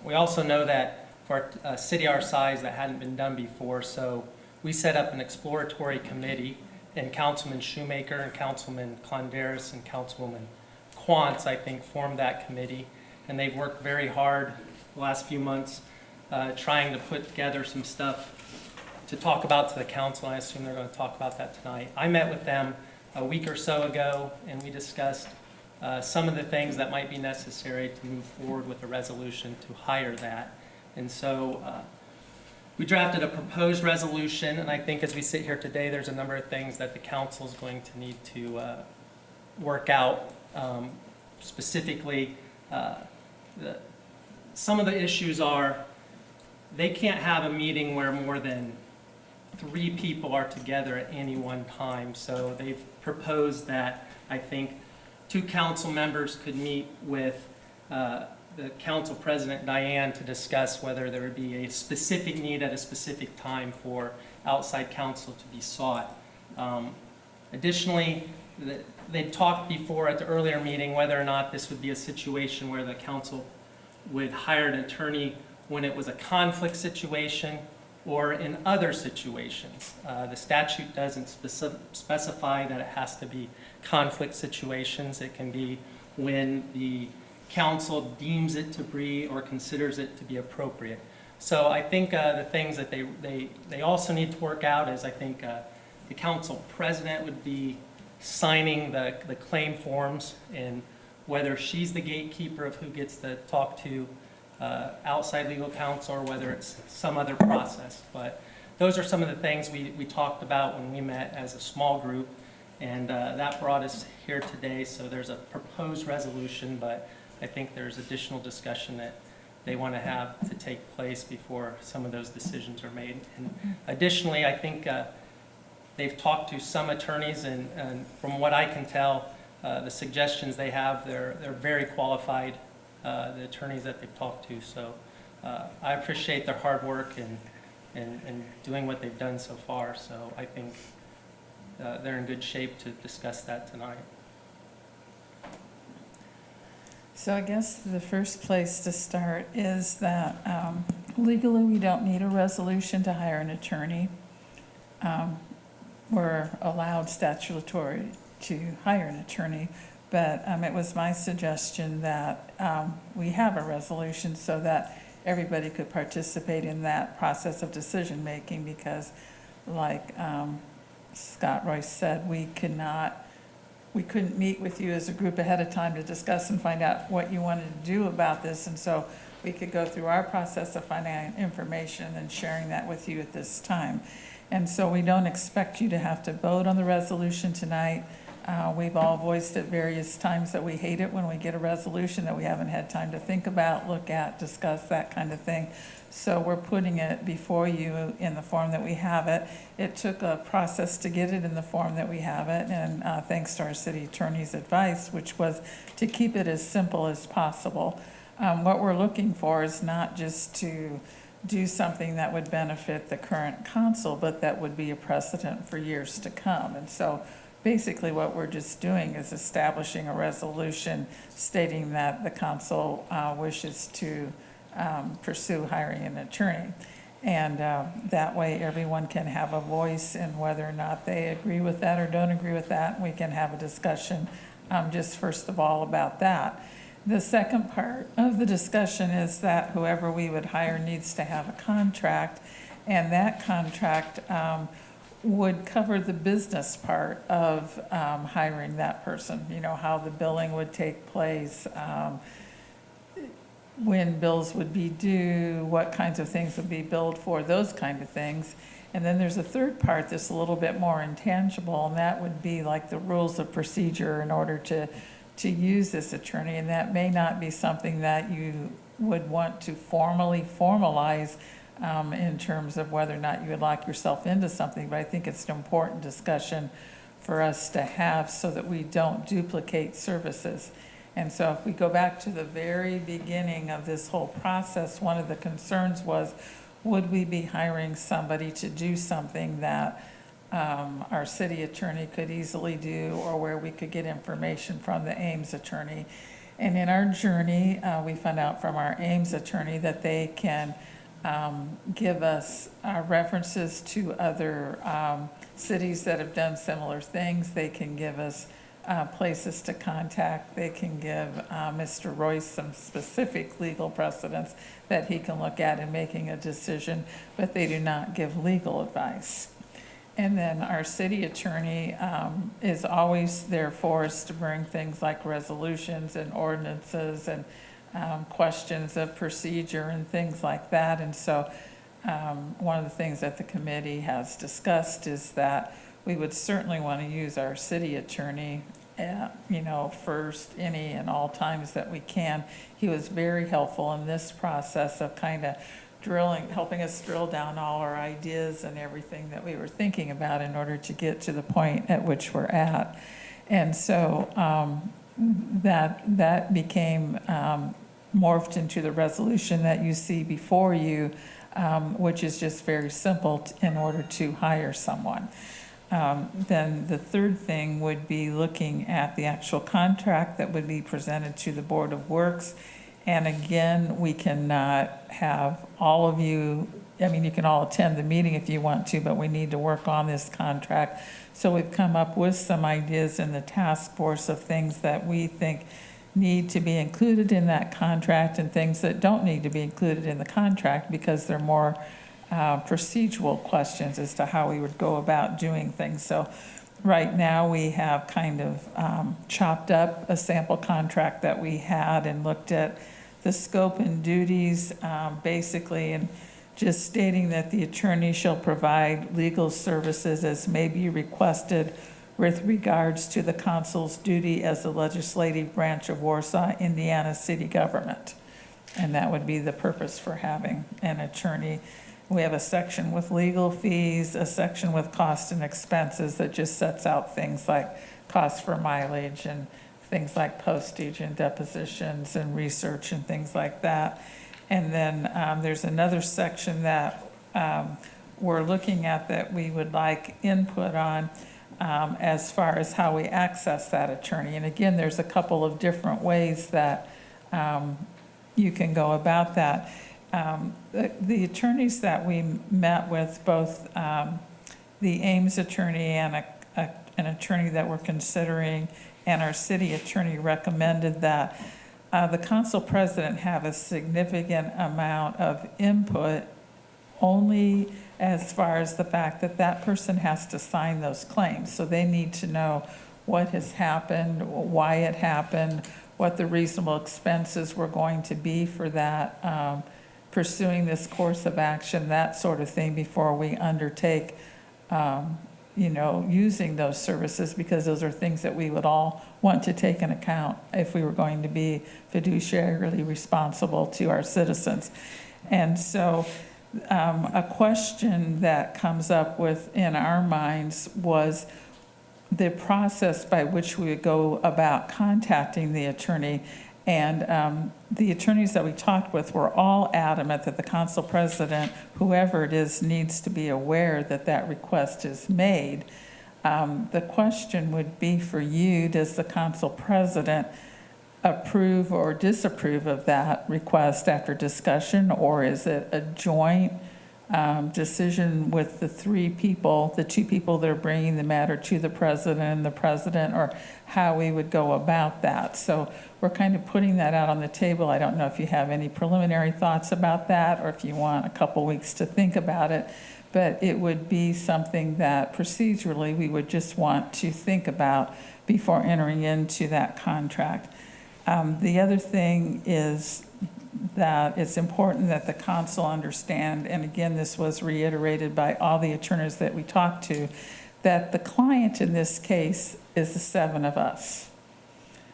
We also know that for a city our size, that hadn't been done before, so we set up an exploratory committee, and Councilman Shoemaker and Councilman Clondaris and Councilwoman Quantz, I think, formed that committee, and they've worked very hard the last few months trying to put together some stuff to talk about to the council. I assume they're going to talk about that tonight. I met with them a week or so ago, and we discussed some of the things that might be necessary to move forward with a resolution to hire that. And so we drafted a proposed resolution, and I think as we sit here today, there's a number of things that the council is going to need to work out. Specifically, some of the issues are they can't have a meeting where more than 3 people are together at any one time. So they've proposed that I think 2 council members could meet with the council president, Diane, to discuss whether there would be a specific need at a specific time for outside counsel to be sought. Additionally, they talked before at the earlier meeting whether or not this would be a situation where the council would hire an attorney when it was a conflict situation or in other situations. The statute doesn't specify that it has to be conflict situations. It can be when the council deems it to be or considers it to be appropriate. So I think the things that they also need to work out is, I think the council president would be signing the claim forms, and whether she's the gatekeeper of who gets to talk to outside legal counsel or whether it's some other process. But those are some of the things we talked about when we met as a small group, and that brought us here today. So there's a proposed resolution, but I think there's additional discussion that they want to have to take place before some of those decisions are made. And additionally, I think they've talked to some attorneys, and from what I can tell, the suggestions they have, they're very qualified, the attorneys that they've talked to. So I appreciate their hard work and doing what they've done so far. So I think they're in good shape to discuss that tonight. So I guess the first place to start is that legally, we don't need a resolution to hire an attorney. We're allowed statutory to hire an attorney, but it was my suggestion that we have a resolution so that everybody could participate in that process of decision-making, because like Scott Royce said, we couldn't meet with you as a group ahead of time to discuss and find out what you wanted to do about this. And so we could go through our process of finding out information and sharing that with you at this time. And so we don't expect you to have to vote on the resolution tonight. We've all voiced at various times that we hate it when we get a resolution that we haven't had time to think about, look at, discuss, that kind of thing. So we're putting it before you in the form that we have it. It took a process to get it in the form that we have it, and thanks to our city attorney's advice, which was to keep it as simple as possible. What we're looking for is not just to do something that would benefit the current council, but that would be a precedent for years to come. And so basically what we're just doing is establishing a resolution stating that the council wishes to pursue hiring an attorney. And that way everyone can have a voice in whether or not they agree with that or don't agree with that. We can have a discussion just first of all about that. The second part of the discussion is that whoever we would hire needs to have a contract, and that contract would cover the business part of hiring that person. You know, how the billing would take place, when bills would be due, what kinds of things would be billed for, those kind of things. And then there's a third part that's a little bit more intangible, and that would be like the rules of procedure in order to use this attorney. And that may not be something that you would want to formally formalize in terms of whether or not you would lock yourself into something, but I think it's an important discussion for us to have so that we don't duplicate services. And so if we go back to the very beginning of this whole process, one of the concerns was, would we be hiring somebody to do something that our city attorney could easily do, or where we could get information from the Ames attorney? And in our journey, we found out from our Ames attorney that they can give us references to other cities that have done similar things. They can give us places to contact. They can give Mr. Royce some specific legal precedents that he can look at in making a decision, but they do not give legal advice. And then our city attorney is always there for us to bring things like resolutions and ordinances and questions of procedure and things like that. And so one of the things that the committee has discussed is that we would certainly want to use our city attorney, first, any and all times that we can. He was very helpful in this process of kind of helping us drill down all our ideas and everything that we were thinking about in order to get to the point at which we're at. And so that became morphed into the resolution that you see before you, which is just very simple in order to hire someone. Then the third thing would be looking at the actual contract that would be presented to the Board of Works And again, we cannot have all of you, I mean, you can all attend the meeting if you want to, but we need to work on this contract. So we've come up with some ideas in the task force of things that we think need to be included in that contract and things that don't need to be included in the contract because they're more procedural questions as to how we would go about doing things. So right now, we have kind of chopped up a sample contract that we had and looked at the scope and duties, basically, and just stating that the attorney shall provide legal services as may be requested with regards to the consul's duty as the legislative branch of Warsaw, Indiana city government. And that would be the purpose for having an attorney. We have a section with legal fees, a section with cost and expenses that just sets out things like cost for mileage and things like postage and depositions and research and things like that. And then there's another section that we're looking at that we would like input on as far as how we access that attorney. And again, there's a couple of different ways that you can go about that. The attorneys that we met with, both the Ames attorney and an attorney that we're considering, and our city attorney recommended that the council president have a significant amount of input only as far as the fact that that person has to sign those claims. So they need to know what has happened, why it happened, what the reasonable expenses were going to be for that, pursuing this course of action, that sort of thing, before we undertake, using those services, because those are things that we would all want to take into account if we were going to be fiduciarily responsible to our citizens. And so a question that comes up within our minds was the process by which we would go about contacting the attorney. And the attorneys that we talked with were all adamant that the council president, whoever it is, needs to be aware that that request is made. The question would be for you, does the council president approve or disapprove of that request after discussion, or is it a joint decision with the three people, the two people that are bringing the matter to the president and the president, or how we would go about that? So we're kind of putting that out on the table. I don't know if you have any preliminary thoughts about that, or if you want a couple weeks to think about it, but it would be something that procedurally we would just want to think about before entering into that contract. The other thing is that it's important that the council understand, and again, this was reiterated by all the attorneys that we talked to, that the client in this case is the seven of us.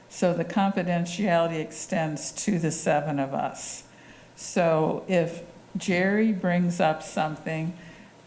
So the confidentiality extends to the seven of us. So if Jerry brings up something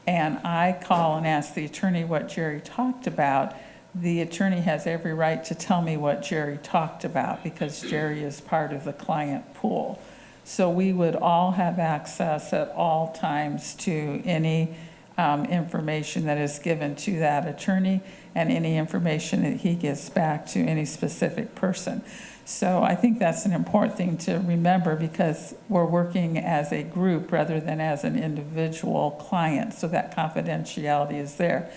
and I call and ask the attorney what Jerry talked about, the attorney has every right to tell me what Jerry talked about, because Jerry is part of the client pool. So we would all have access at all times to any information that is given to that attorney and any information that he gives back to any specific person. So I think that's an important thing to remember, because we're working as a group rather than as an individual client, so that confidentiality is there.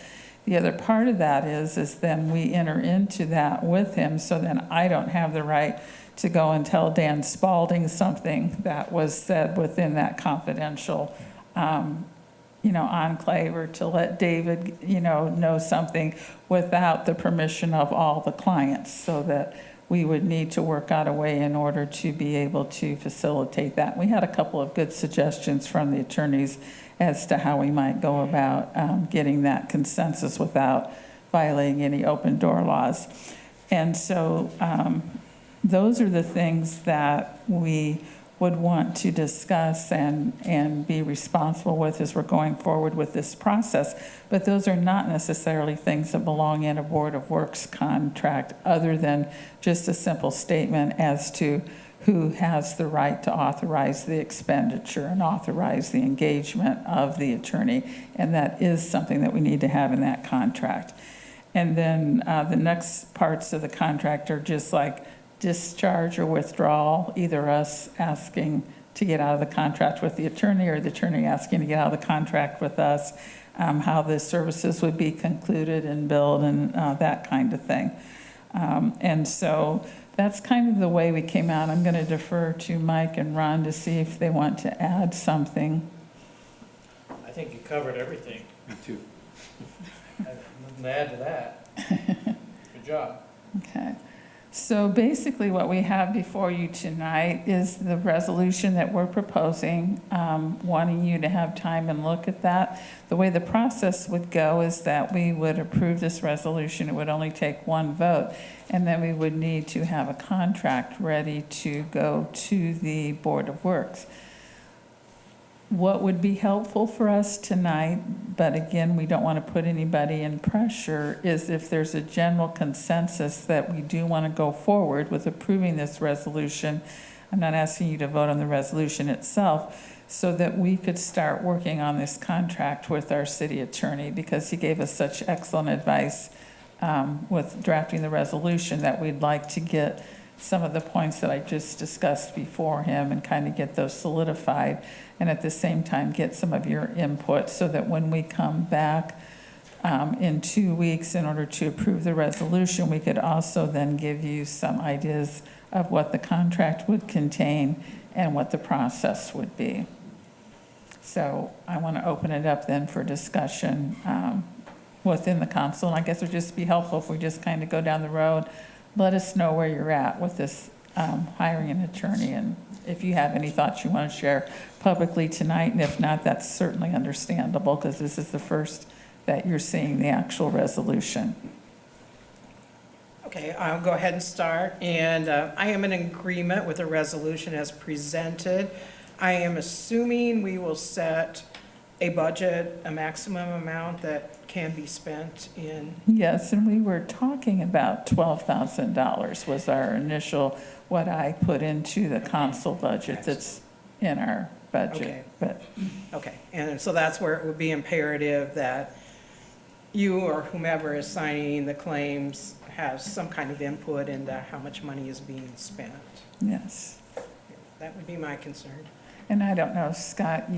The other part of that is then we enter into that with him, so then I don't have the right to go and tell Dan Spalding something that was said within that confidential, enclave, or to let David, know something without the permission of all the clients, so that we would need to work out a way in order to be able to facilitate that. We had a couple of good suggestions from the attorneys as to how we might go about getting that consensus without violating any open door laws. And so those are the things that we would want to discuss and be responsible with as we're going forward with this process. But those are not necessarily things that belong in a Board of Works contract, other than just a simple statement as to who has the right to authorize the expenditure and authorize the engagement of the attorney. And that is something that we need to have in that contract. And then the next parts of the contract are just like discharge or withdrawal, either us asking to get out of the contract with the attorney or the attorney asking to get out of the contract with us, how the services would be concluded and billed and that kind of thing. And so that's kind of the way we came out. I'm going to defer to Mike and Ron to see if they want to add something. I think you covered everything. Me too. Nothing to add to that. Good job. Okay. So basically what we have before you tonight is the resolution that we're proposing, wanting you to have time and look at that. The way the process would go is that we would approve this resolution. It would only take one vote. And then we would need to have a contract ready to go to the Board of Works. What would be helpful for us tonight, but again, we don't want to put anybody in pressure, is if there's a general consensus that we do want to go forward with approving this resolution. I'm not asking you to vote on the resolution itself, so that we could start working on this contract with our city attorney, because he gave us such excellent advice with drafting the resolution, that we'd like to get some of the points that I just discussed before him and kind of get those solidified, and at the same time get some of your input, so that when we come back in 2 weeks in order to approve the resolution, we could also then give you some ideas of what the contract would contain and what the process would be. So I want to open it up then for discussion within the council, and I guess it would just be helpful if we just kind of go down the road. Let us know where you're at with this hiring an attorney, and if you have any thoughts you want to share publicly tonight, and if not, that's certainly understandable, because this is the first that you're seeing the actual resolution. Okay, I'll go ahead and start, and I am in agreement with the resolution as presented. I am assuming we will set a budget, a maximum amount that can be spent in. Yes, and we were talking about $12,000 was our initial, what I put into the council budget that's in our budget. Okay. But Okay, and so that's where it would be imperative that you or whomever is signing the claims has some kind of input into how much money is being spent. yes. That would be my concern. And I don't know, Scott,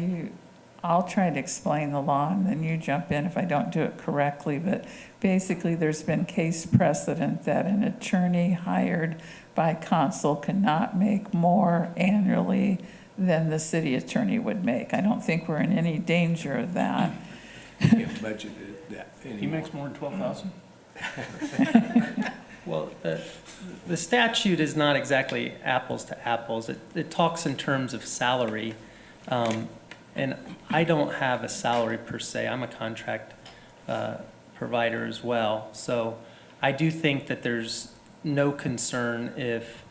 I'll try to explain the law and then you jump in if I don't do it correctly, but basically there's been case precedent that an attorney hired by council cannot make more annually than the city attorney would make. I don't think we're in any danger of that. Can't budget that He anymore. makes more than 12,000? Well, the statute is not exactly apples to apples. It talks in terms of salary, and I don't have a salary per se. I'm a contract provider as well. So I do think that there's no concern if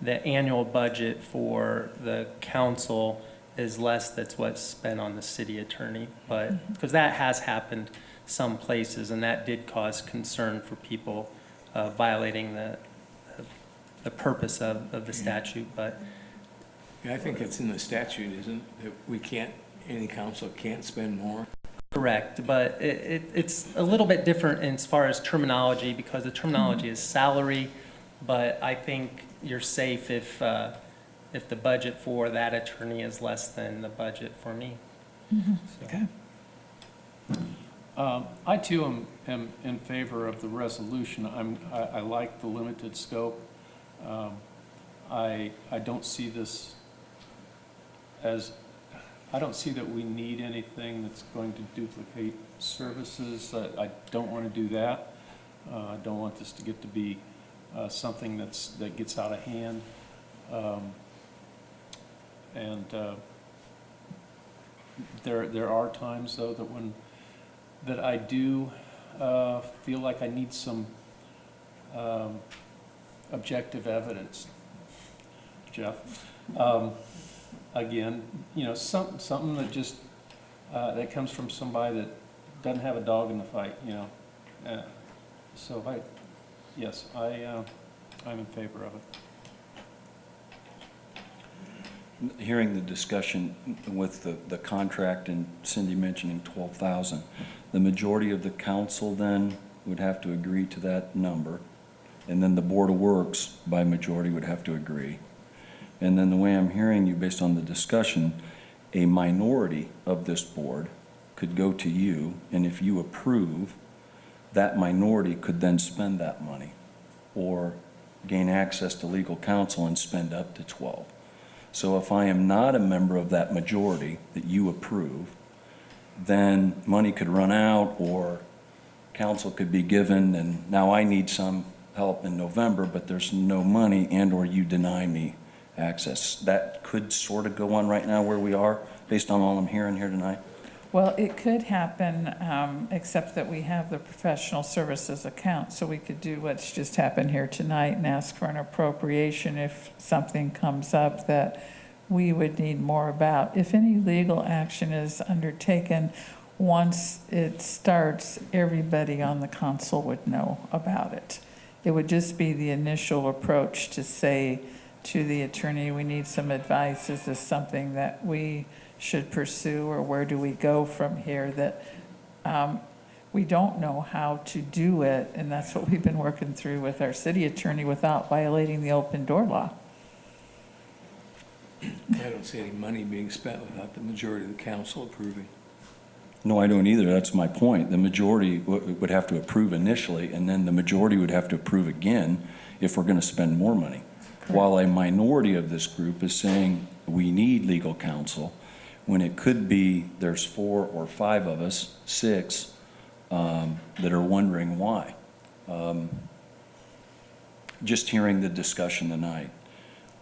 the annual budget for the council is less than what's spent on the city attorney. But, because that has happened some places, and that did cause concern for people violating the purpose of the statute, but. Yeah, I think it's in the statute, isn't it? That we can't, any council can't spend more. Correct, but it's a little bit different as far as terminology, because the terminology is salary, but I think you're safe if the budget for that attorney is less than the budget for me. So. Okay. I too am in favor of the resolution. I like the limited scope. I don't see this as, I don't see that we need anything that's going to duplicate services. I don't want to do that. I don't want this to get to be something that gets out of hand. There are times though that I do feel like I need some objective evidence, Jeff. Again, something that just that comes from somebody that doesn't have a dog in the fight, So I'm in favor of it. Hearing the discussion with the contract and Cindy mentioning 12,000, the majority of the council then would have to agree to that number. and then the Board of Works by majority would have to agree. And then the way I'm hearing you, based on the discussion, a minority of this board could go to you, and if you approve, that minority could then spend that money or gain access to legal counsel and spend up to 12. So if I am not a member of that majority that you approve, then money could run out or counsel could be given, and now I need some help in November, but there's no money, and/or you deny me access. That could sort of go on right now where we are, based on all I'm hearing here tonight. Well, it could happen, except that we have the professional services account, so we could do what's just happened here tonight and ask for an appropriation if something comes up that we would need more about. If any legal action is undertaken, once it starts, everybody on the council would know about it. It would just be the initial approach to say to the attorney, we need some advice. Is this something that we should pursue, or where do we go from here? That we don't know how to do it, and that's what we've been working through with our city attorney without violating the open door law. I don't see any money being spent without the majority of the council approving. No, I don't either. That's my point. The majority would have to approve initially, and then the majority would have to approve again if we're going to spend more money. While a minority of this group is saying we need legal counsel, when it could be there's 4 or 5 of us, 6, that are wondering why. Just hearing the discussion tonight.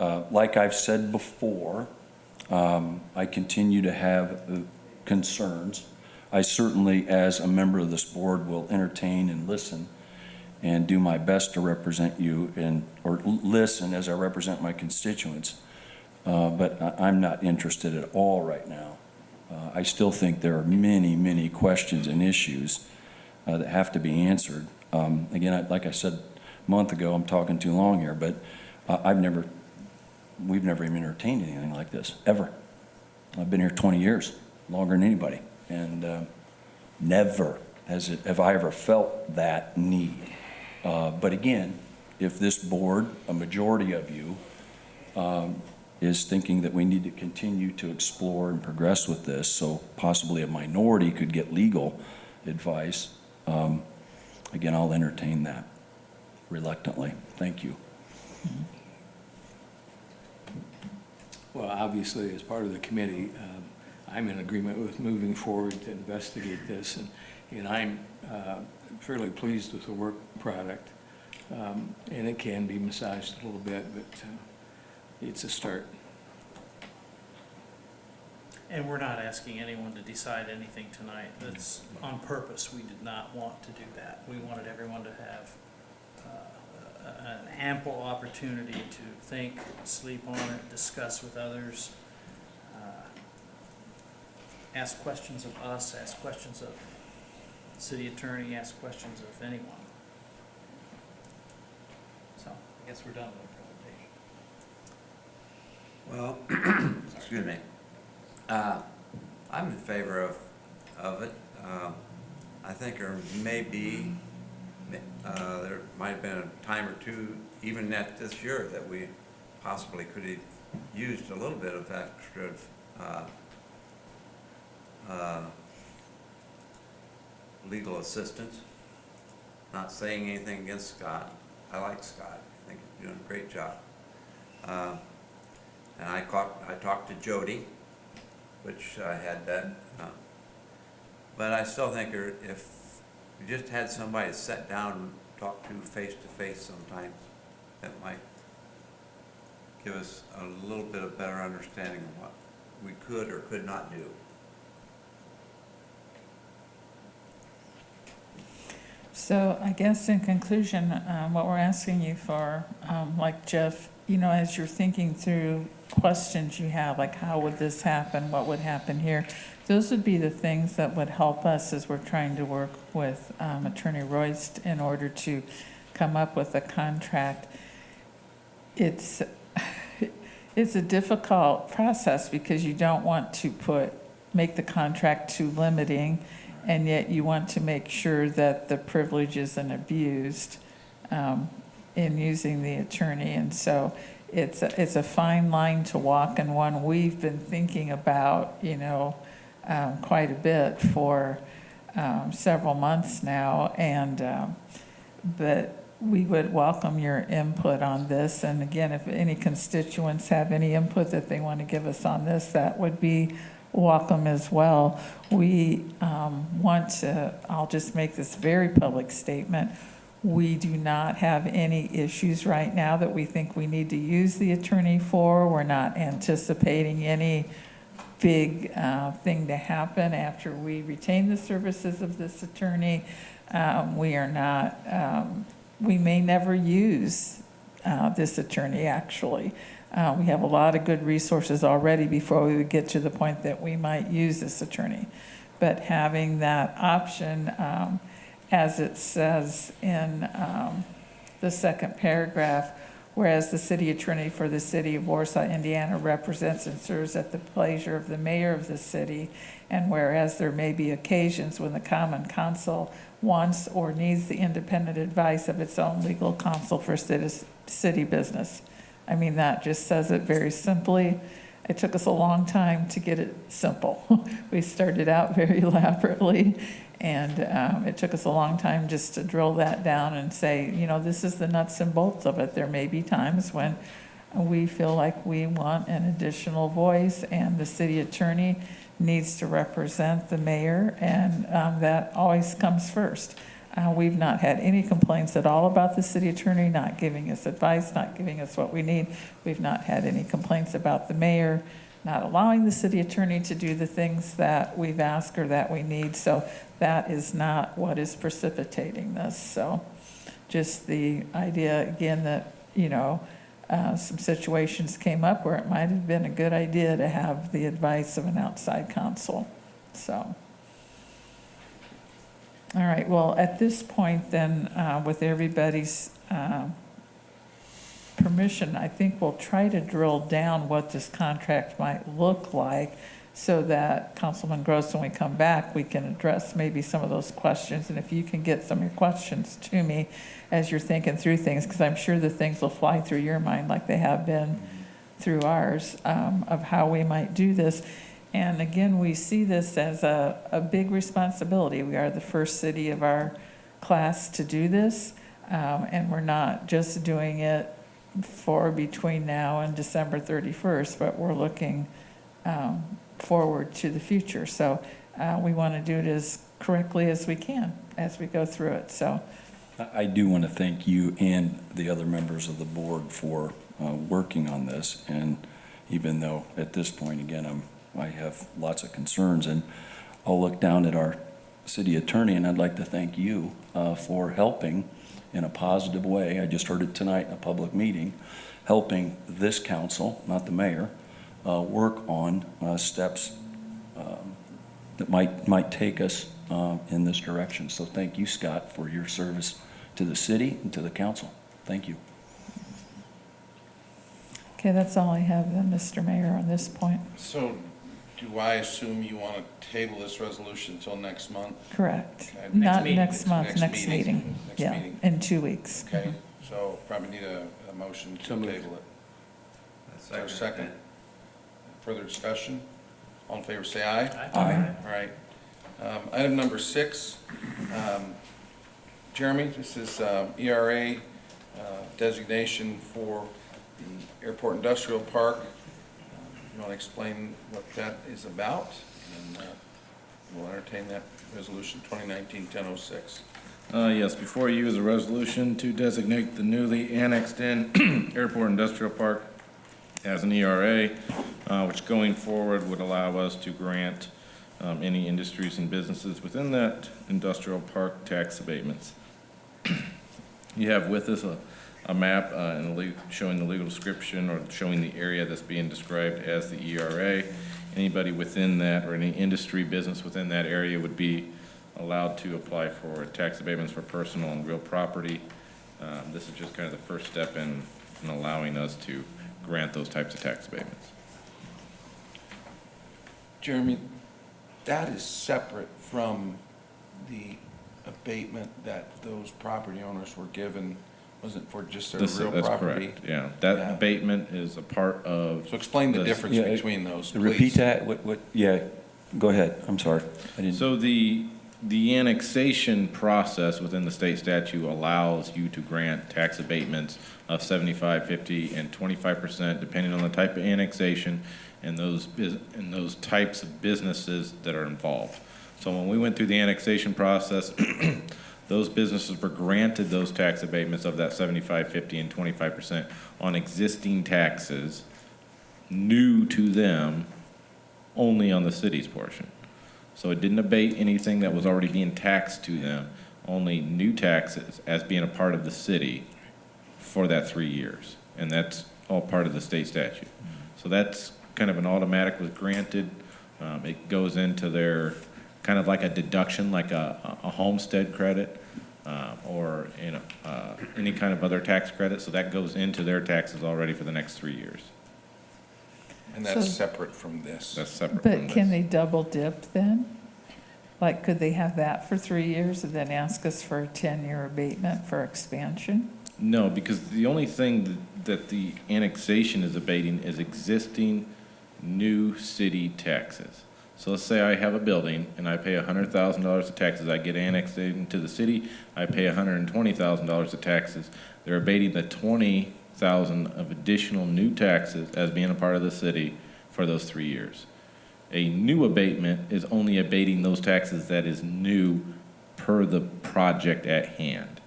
Like I've said before, I continue to have concerns. I certainly, as a member of this board, will entertain and listen and do my best to represent you or listen as I represent my constituents. But I'm not interested at all right now. I still think there are many, many questions and issues that have to be answered. Again, like I said a month ago, I'm talking too long here, but we've never even entertained anything like this, ever. I've been here 20 years, longer than anybody, and never have I ever felt that need. But again, if this board, a majority of you, is thinking that we need to continue to explore and progress with this, so possibly a minority could get legal advice, again, I'll entertain that reluctantly. Thank you. Well, obviously, as part of the committee, I'm in agreement with moving forward to investigate this, and I'm fairly pleased with the work product. And it can be massaged a little bit, but it's a start. And we're not asking anyone to decide anything tonight. That's on purpose. We did not want to do that. We wanted everyone to have an ample opportunity to think, sleep on it, discuss with others, ask questions of us, ask questions of city attorney, ask questions of anyone. So I guess we're done with the presentation. Well, excuse me. I'm in favor of it. I think there might have been a time or two, even at this year, that we possibly could have used a little bit of extra legal assistance. Not saying anything against Scott. I like Scott. I think he's doing a great job. And I talked to Jody, which I had that. But I still think if we just had somebody to sit down and talk to face-to-face sometimes, that might give us a little bit of better understanding of what we could or could not do. So I guess in conclusion, what we're asking you for, like Jeff, as you're thinking through questions you have, like how would this happen, what would happen here, those would be the things that would help us as we're trying to work with Attorney Royst in order to come up with a contract. It's a difficult process because you don't want to make the contract too limiting, and yet you want to make sure that the privilege isn't abused. in using the attorney. And so it's a fine line to walk, and one we've been thinking about, quite a bit for several months now. But we would welcome your input on this. And again, if any constituents have any input that they want to give us on this, that would be welcome as well. We I'll just make this very public statement. We do not have any issues right now that we think we need to use the attorney for. We're not anticipating any big thing to happen after we retain the services of this attorney. We are not, we may never use this attorney, actually. We have a lot of good resources already before we would get to the point that we might use this attorney. But having that option, as it says in the second paragraph, whereas the city attorney for the city of Warsaw, Indiana represents and serves at the pleasure of the mayor of the city, and whereas there may be occasions when the common council wants or needs the independent advice of its own legal counsel for city business. I mean, that just says it very simply. It took us a long time to get it simple. We started out very elaborately, and it took us a long time just to drill that down and say, this is the nuts and bolts of it. There may be times when we feel like we want an additional voice, and the city attorney needs to represent the mayor, and that always comes first. We've not had any complaints at all about the city attorney not giving us advice, not giving us what we need. We've not had any complaints about the mayor not allowing the city attorney to do the things that we've asked or that we need. So that is not what is precipitating this. So just the idea, again, that, some situations came up where it might have been a good idea to have the advice of an outside counsel. So. All right, well, at this point then, with everybody's permission, I think we'll try to drill down what this contract might look like so that Councilman Gross, when we come back, we can address maybe some of those questions. And if you can get some of your questions to me as you're thinking through things, because I'm sure the things will fly through your mind like they have been through ours, of how we might do this. And again, we see this as a big responsibility. We are the first city of our class to do this, and we're not just doing it for between now and December 31st, but we're looking forward to the future. So we want to do it as correctly as we can as we go through it. So I do want to thank you and the other members of the board for working on this. And even though at this point, again, I have lots of concerns, and I'll look down at our city attorney, and I'd like to thank you for helping in a positive way. I just heard it tonight in a public meeting, helping this council, not the mayor, work on steps that might take us in this direction. So thank you, Scott, for your service to the city and to the council. Thank you. okay, that's all I have then, Mr. Mayor, on this point. So do I assume you want to table this resolution until next month? Correct. Okay. Not meeting. next month, next meeting. Next Yeah, meeting. in 2 weeks. Okay, so probably need a motion to table it. Is there a second? Further discussion? All in favor, say aye. Aye. All right. Item number 6, Jeremy, this is ERA designation for the Airport Industrial Park. You want to explain what that is about? And we'll entertain that resolution 2019-1006. Yes, before you is a resolution to designate the newly annexed-in Airport Industrial Park as an ERA, which going forward would allow us to grant any industries and businesses within that industrial park tax abatements. You have with us a map showing the legal description or showing the area that's being described as the ERA. Anybody within that or any industry business within that area would be allowed to apply for tax abatements for personal and real property. This is just kind of the first step in allowing us to grant those types of tax abatements. Jeremy, that is separate from the abatement that those property owners were given Wasn't for just their This, real that's property? correct, yeah. That Yeah. abatement is a part of. So explain the this. difference Yeah, between those, please. Repeat that, yeah, go ahead, I'm sorry. I didn't. So the annexation process within the state statute allows you to grant tax abatements of 75, 50, and 25%, depending on the type of annexation and those types of businesses that are involved. So when we went through the annexation process, those businesses were granted those tax abatements of that 75, 50, and 25% on existing taxes, new to them, only on the city's portion. So it didn't abate anything that was already being taxed to them, only new taxes as being a part of the city for that 3 years. And that's all part of the state statute. So that's kind of an automatic was granted. It goes into their, kind of like a deduction, like a homestead credit, or, you know, any kind of other tax credit. So that goes into their taxes already for the next 3 years. And that's So- separate from this. That's separate from But this. can they double dip then? Like, could they have that for 3 years and then ask us for a 10-year abatement for expansion? No, because the only thing that the annexation is abating is existing new city taxes. So let's say I have a building and I pay $100,000 of taxes, I get annexed into the city, I pay $120,000 of taxes. They're abating the $20,000 of additional new taxes as being a part of the city for those 3 years. A new abatement is only abating those taxes that is new per the project at hand.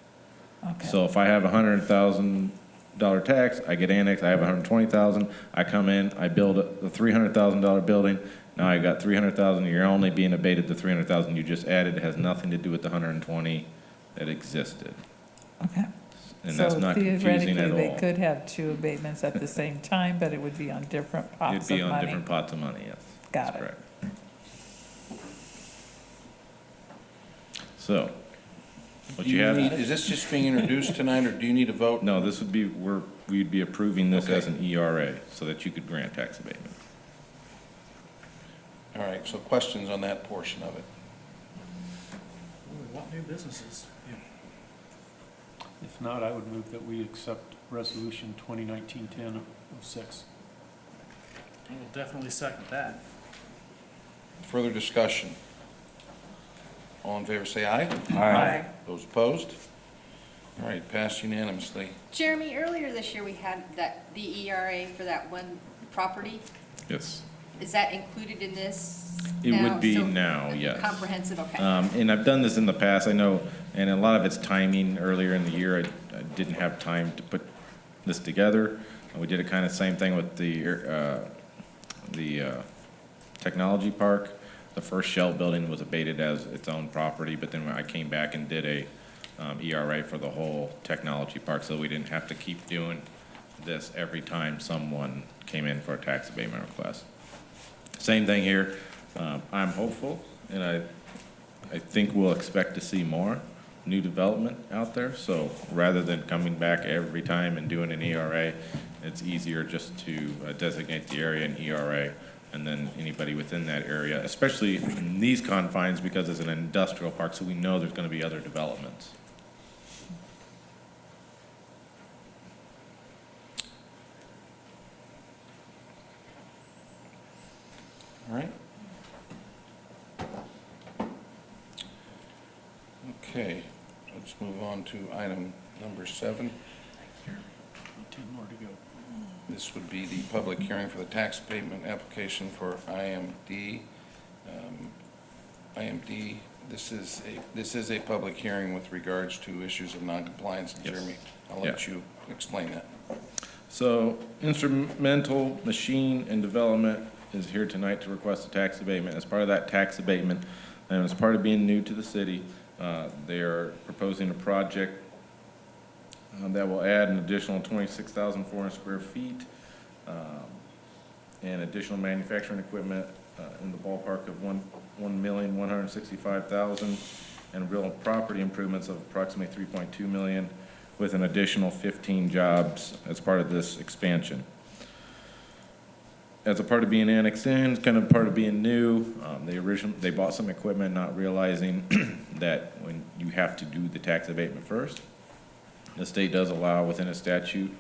Okay. So if I have a $100,000 tax, I get annexed, I have $120,000, I come in, I build a $300,000 building, now I got $300,000, you're only being abated the $300,000 you just added, it has nothing to do with the $120 that existed. Okay. And that's not confusing at So theoretically, they all. could have two abatements at the same time, but it would be on different pots It'd of be on money. different pots of money, yes. Got That's it. correct. So, what Do you have. Is this just being introduced tonight, or do you need a vote? No, this would be, we'd be approving this Okay. as an ERA, so that you could grant tax abatement. All right, so questions on that portion of it? We want new businesses. If not, I would move that we accept Resolution 2019-10-06. I will definitely second that. Further discussion? All in favor, say aye. Aye. Those opposed? All right, passed unanimously. Jeremy, earlier this year, we had the ERA for that one property. Yes. Is that included in this It now? would be So, now, yes. Comprehensive, okay. And I've done this in the past, I know, and a lot of it's timing. Earlier in the year, I didn't have time to put this together. And we did a kind of same thing with the technology park. The first shell building was abated as its own property, but then I came back and did a ERA for the whole technology park, so we didn't have to keep doing this every time someone came in for a tax abatement request. Same thing here. I'm hopeful, and I think we'll expect to see more new development out there. So rather than coming back every time and doing an ERA, it's easier just to designate the area an ERA, and then anybody within that area, especially in these confines, because it's an industrial park, so we know there's going to be other developments. All right. Okay, let's move on to item number 7. 10 more to go. This would be the public hearing for the tax abatement application for IMD. IMD, this is a public hearing with regards to issues of noncompliance. Yes. Jeremy, I'll let you explain that. So Instrumental Machine and Development is here tonight to request a tax abatement. As part of that tax abatement, and as part of being new to the city, they are proposing a project that will add an additional 26,400 square feet and additional manufacturing equipment in the ballpark of $1,165,000 and real property improvements of approximately $3.2 million with an additional 15 jobs as part of this expansion. As a part of being annexed in, kind of part of being new, they bought some equipment not realizing that when you have to do the tax abatement first. The state does allow within a statute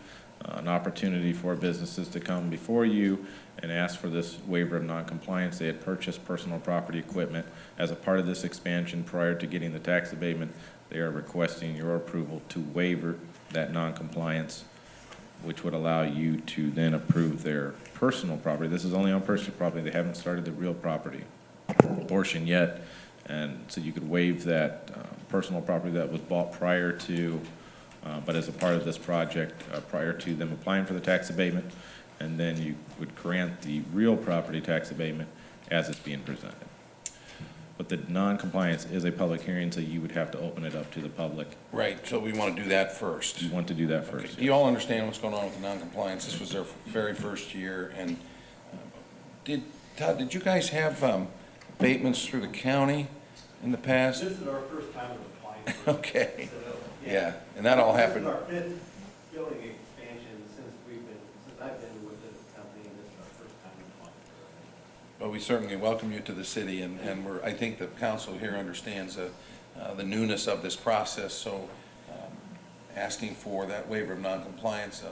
an opportunity for businesses to come before you and ask for this waiver of noncompliance. They had purchased personal property equipment as a part of this expansion prior to getting the tax abatement. They are requesting your approval to waiver that noncompliance, which would allow you to then approve their personal property. This is only on personal property. They haven't started the real property portion yet. And so you could waive that personal property that was bought prior to, but as a part of this project, prior to them applying for the tax abatement. And then you would grant the real property tax abatement as it's being presented. But the non-compliance is a public hearing, so you would have to open it up to the public. Right, so we want to do that first. You want to do that Okay. first. Do you all understand what's going on with the non-compliance? This was their very first year, and Todd, did you guys have abatements through the county in the past? This is our first time of applying. Okay, yeah, and that all happened. This is our fifth building expansion since I've been with this company, and this is our first time applying. Well, we certainly welcome you to the city, and I think the council here understands the newness of this process, so asking for that waiver of noncompliance,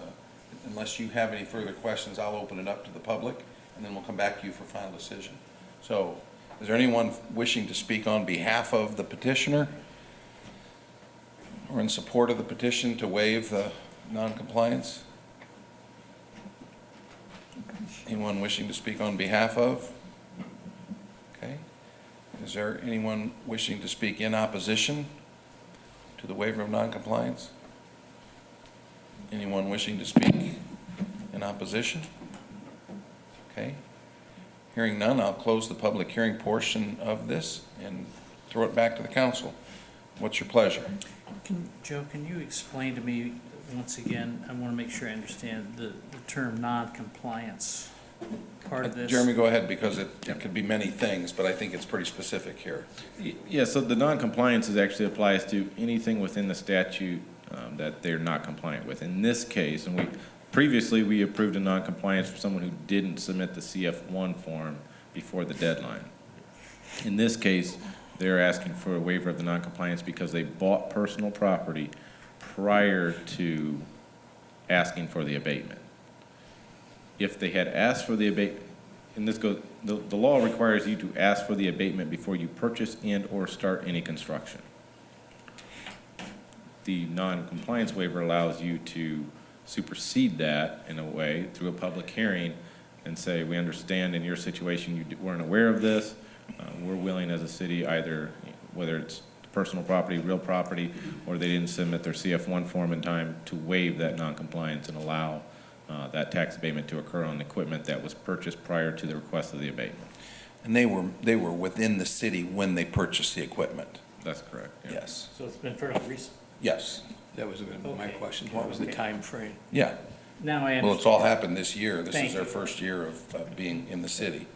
unless you have any further questions, I'll open it up to the public, and then we'll come back to you for final decision. So, is there anyone wishing to speak on behalf of the petitioner or in support of the petition to waive the noncompliance? Anyone wishing to speak on behalf of? Okay. Is there anyone wishing to speak in opposition to the waiver of noncompliance? Anyone wishing to speak in opposition? Okay. Hearing none, I'll close the public hearing portion of this and throw it back to the council. What's your pleasure? Joe, can you explain to me, once again, I want to make sure I understand the term non-compliance part of this? Jeremy, go ahead, because it could be many things, but I think it's pretty specific here. Yeah, so the non-compliance actually applies to anything within the statute that they're not compliant with. In this case, and previously we approved a non-compliance for someone who didn't submit the CF1 form before the deadline. In this case, they're asking for a waiver of the non-compliance because they bought personal property prior to asking for the abatement. If they had asked for the abatement, and this goes, the law requires you to ask for the abatement before you purchase and/or start any construction. The non-compliance waiver allows you to supersede that in a way through a public hearing and say, we understand in your situation you weren't aware of this. We're willing as a city, either whether it's personal property, real property, or they didn't submit their CF1 form in time, to waive that non-compliance and allow that tax abatement to occur on equipment that was purchased prior to the request of the abatement. And they were within the city when they purchased the equipment? That's correct. Yeah. Yes. So it's been fairly recent? Yes. That was gonna be my Okay. question. What was the Okay. time frame? Yeah. Now I understand. Well, it's all happened this year. This Thank is their you. first year of being in the city.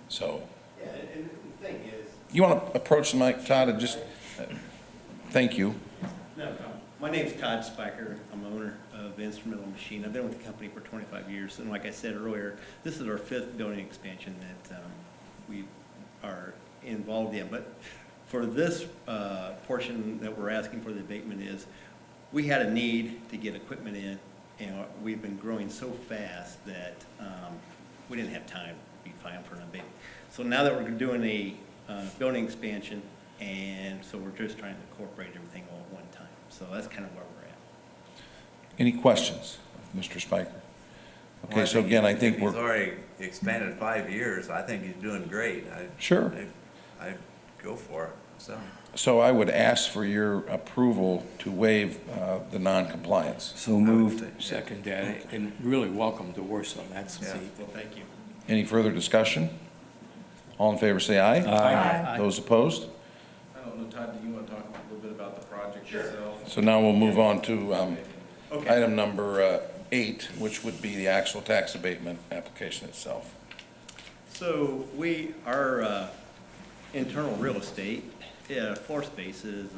So, Yeah, and the thing is, you want to approach the mic, Todd, and just, thank you. No, my name's Todd Spiker. I'm the owner of Instrumental Machine. I've been with the company for 25 years, and like I said earlier, this is our fifth building expansion that we are involved in. But for this portion that we're asking for the abatement is, we had a need to get equipment in, and we've been growing so fast that we didn't have time to be filing for an abatement. So now that we're doing a building expansion, and so we're just trying to incorporate everything all at one time. So that's kind of where we're at. Any questions, Mr. Spiker? Okay, so again, I think He's we're, already expanded 5 years. I think he's doing great. Sure. I go for it, so. so I would ask for your approval to waive the non-compliance. So moved. Second that, and really welcome to Warsaw, that's the Yeah. Well, thank you. Any further discussion? All in favor, say aye. Aye. Those opposed? I don't know, Todd, do you want to talk a little bit about the project itself? So now we'll move on to Okay. item number 8, which would be the actual tax abatement application itself. So our internal real estate, floor space is,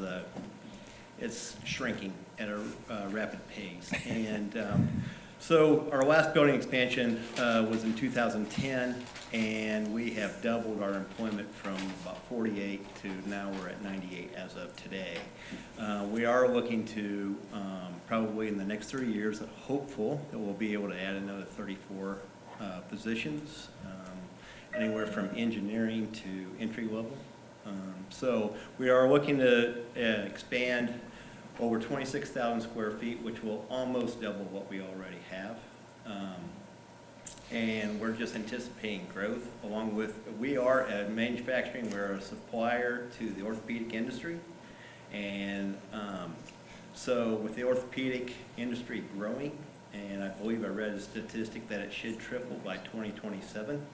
it's shrinking at a rapid pace. And So our last building expansion was in 2010, and we have doubled our employment from about 48 to now we're at 98 as of today. We are looking to, probably in the next 3 years, hopeful that we'll be able to add another 34 positions, anywhere from engineering to entry level. So we are looking to expand over 26,000 square feet, which will almost double what we already have. And we're just anticipating growth along with, we are a manufacturing, we're a supplier to the orthopedic industry. And so with the orthopedic industry growing, and I believe I read a statistic that it should triple by 2027,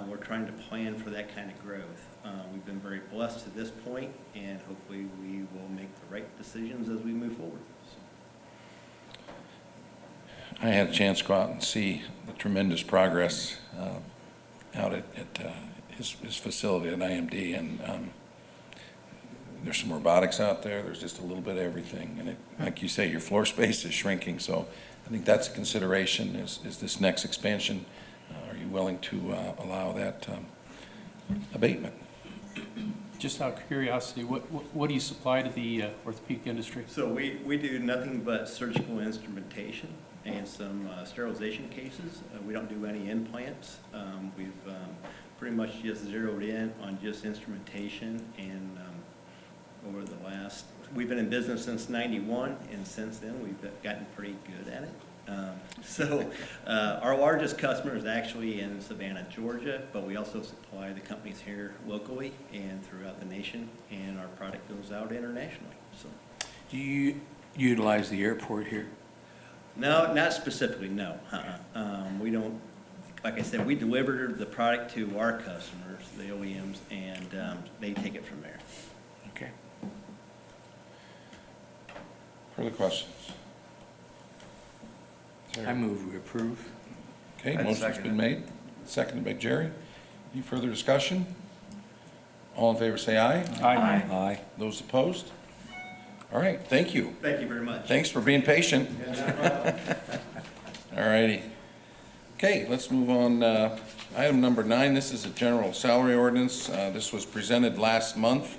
we're trying to plan for that kind of growth. We've been very blessed to this point, and hopefully we will make the right decisions as we move forward. I had a chance to go out and see the tremendous progress out at his facility at IMD, and there's some robotics out there. There's just a little bit of everything, and like you say, your floor space is shrinking. So I think that's a consideration. Is this next expansion? Are you willing to allow that abatement? Just out of curiosity, what do you supply to the orthopedic industry? So we do nothing but surgical instrumentation and some sterilization cases. We don't do any implants. We've pretty much just zeroed in on just instrumentation, and over the last, we've been in business since '91, and since then we've gotten pretty good at it. So our largest customer is actually in Savannah, Georgia, but we also supply the companies here locally and throughout the nation, and our product goes out internationally. So, Do you utilize the airport here? no, not specifically, no. We don't, like I said, we deliver the product to our customers, the OEMs, and they take it from there. Okay. Further questions? I move we approve. Okay, I'd motion's second been it. made, seconded by Jerry. Any further discussion? All in favor, say aye. Aye. Aye. Those opposed? All right, thank you. Thank you very much. Thanks for being patient. All righty. Okay, let's move on. Item number 9, this is a general salary ordinance. This was presented last month.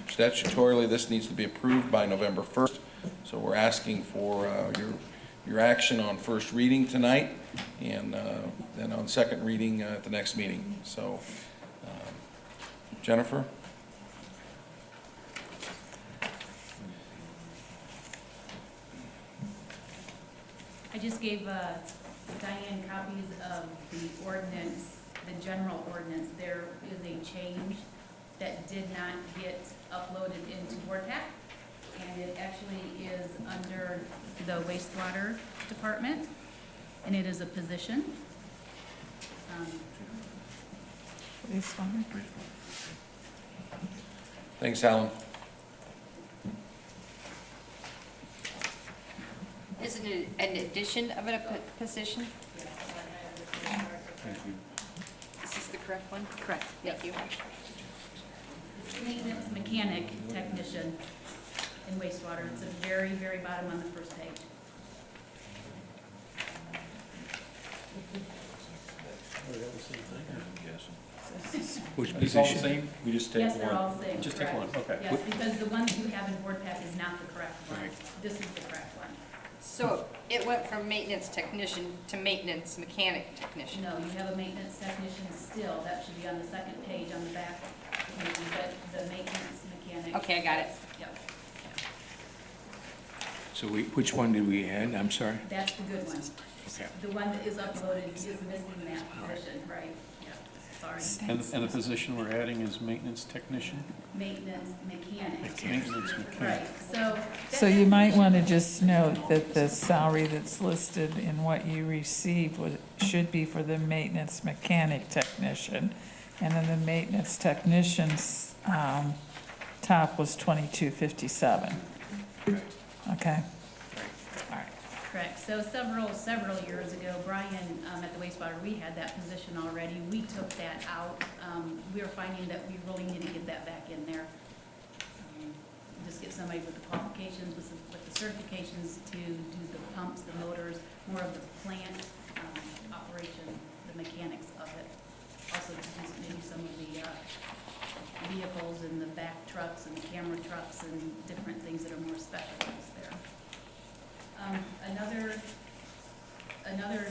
Statutorily, this needs to be approved by November 1st. So we're asking for your action on first reading tonight, and then on second reading at the next meeting. So, Jennifer? I just gave Diane copies of the ordinance, the general ordinance. There is a change that did not get uploaded into WordPad, and it actually is under the wastewater department, and it is a position. Wastewater. Thanks, Alan. Is it an addition of a position? Thank you. Is this the correct one? Correct, thank you. It's maintenance mechanic technician in wastewater. It's at the very, very bottom on the first page. Which It's all the position? same? We just take Yes, one? they're all the same, Just take one, correct. okay. Yes, because the one you have in board pack is not the correct one. Right. This is the correct one. So it went from maintenance technician to maintenance mechanic technician? No, you have a maintenance technician still. That should be on the second page on the back, maybe, but the maintenance mechanic. Okay, I got it. Yep, So which one did we add? I'm sorry. that's the good one. Okay. The one that is uploaded is missing that position, right? Yeah, sorry. And the position we're adding is maintenance technician? Maintenance mechanic. Maintenance mechanic. Right, so. So you might want to just note that the salary that's listed in what you received should be for the maintenance mechanic technician. And then the maintenance technician's top was $22.57. Okay. All right. Correct. So several years ago, Brian, at the wastewater, we had that position already. We took that out. We were finding that we really need to get that back in there. just get somebody with the qualifications, with the certifications to do the pumps, the motors, more of the plant operation, the mechanics of it. Also to do maybe some of the vehicles and the back trucks and the camera trucks and different things that are more specialized there. Another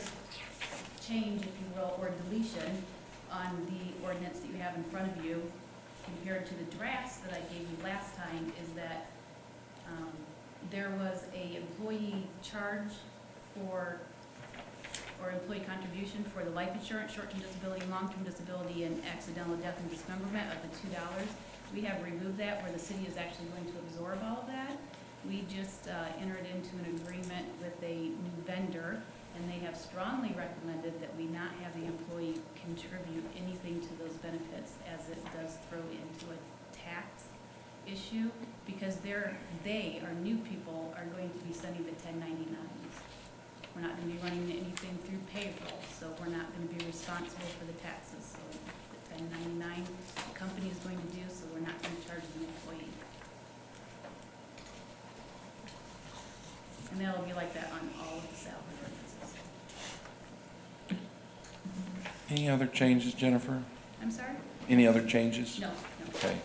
change, if you will, or deletion on the ordinance that you have in front of you compared to the drafts that I gave you last time is that there was a employee charge for, or employee contribution for the life insurance, short-term disability, long-term disability, and accidental death and dismemberment of the $2. We have removed that where the city is actually going to absorb all of that. We just entered into an agreement with a new vendor, and they have strongly recommended that we not have the employee contribute anything to those benefits, as it does throw into a tax issue, because they, our new people, are going to be sending the 1099s. We're not going to be running anything through payroll, so we're not going to be responsible for the taxes. So the 1099 the company is going to do, so we're not going to charge the employee. And that'll be like that on all of the salary ordinances. Any other changes, Jennifer? I'm sorry? Any other changes? No. Okay.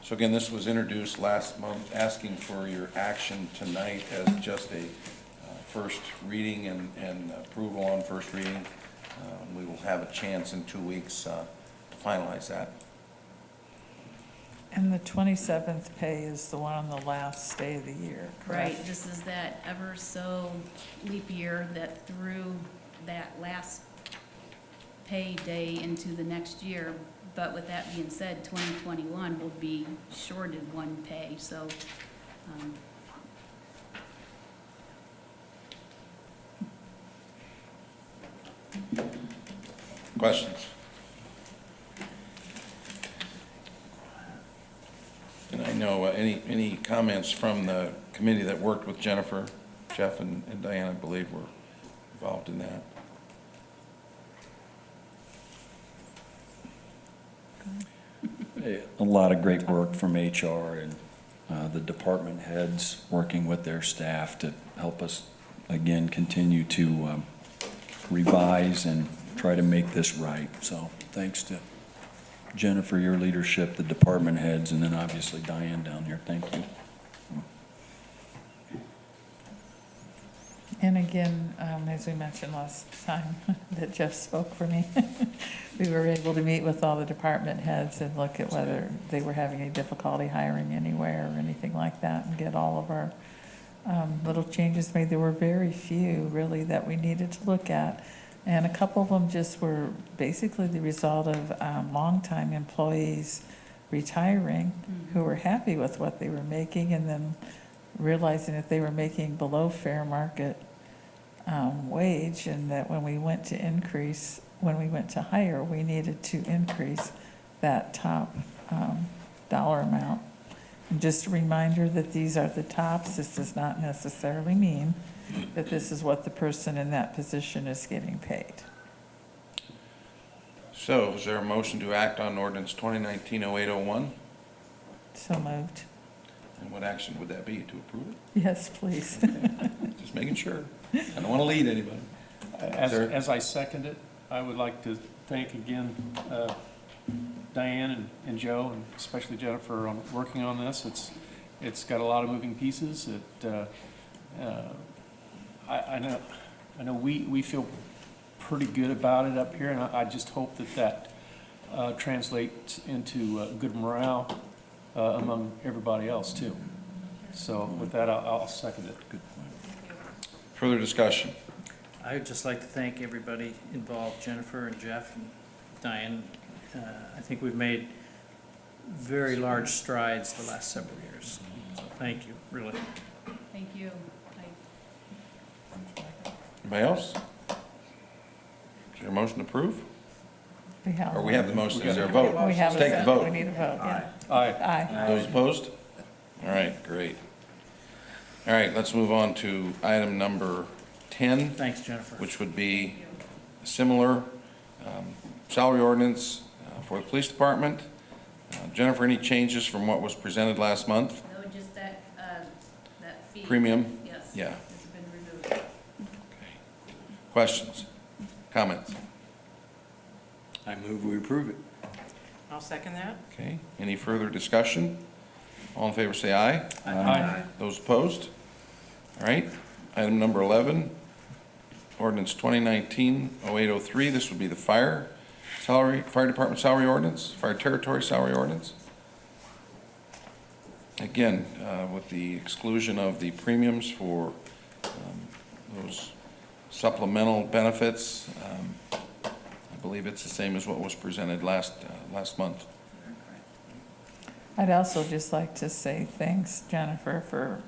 So again, this was introduced last month, asking for your action tonight as just a first reading and approval on first reading. We will have a chance in 2 weeks to finalize that. And the 27th pay is the one on the last day of the year, correct? Right, this is that ever so leap year that threw that last pay day into the next year. But with that being said, 2021 will be shorted one pay, so, Questions? And I know, any comments from the committee that worked with Jennifer, Jeff and Diane, I believe, were involved in that. A lot of great work from HR and the department heads working with their staff to help us, again, continue to revise and try to make this right. So thanks to Jennifer, your leadership, the department heads, and then obviously Diane down there. Thank you. And again, as we mentioned last time that Jeff spoke for me, we were able to meet with all the department heads and look at whether they were having any difficulty hiring anywhere or anything like that, and get all of our little changes made. There were very few really that we needed to look at, and a couple of them just were basically the result of longtime employees retiring who were happy with what they were making, and then realizing that they were making below fair market wage, and that when we went to hire, we needed to increase that top dollar amount. And just a reminder that these are the tops. This does not necessarily mean that this is what the person in that position is getting paid. So is there a motion to act on ordinance 2019-0801? So moved. And what action would that be, to approve it? Yes, please. Just making sure. I don't want to lead anybody. As I second it, I would like to thank again Diane and Joe, and especially Jennifer, on working on this. It's got a lot of moving pieces. I know we feel pretty good about it up here, and I just hope that translates into good morale among everybody else too. So with that, I'll second it. Good point. Further discussion? I would just like to thank everybody involved, Jennifer and Jeff and Diane. I think we've made very large strides the last several years. So thank you, really. thank you. Anybody else? Is there a motion to approve? Or we have the motion, is there a vote? We have Let's take the vote. We need a vote, yeah. Aye. Aye. Those opposed? All right, great. All right, let's move on to item number 10. Thanks, Jennifer. Which would be similar salary ordinance for the police department. Jennifer, any changes from what was presented last month? No premium? Yes. Yeah. It's been removed. Questions? Comments? I move we approve it. I'll second that. Okay, any further discussion? All in favor say aye. Aye. Those opposed? All right, item number 11, ordinance 2019-0803. This would be the fire department salary ordinance, fire territory salary ordinance. Again, with the exclusion of the premiums for those supplemental benefits, I believe it's the same as what was presented last month. I'd also just like to say thanks, Jennifer, for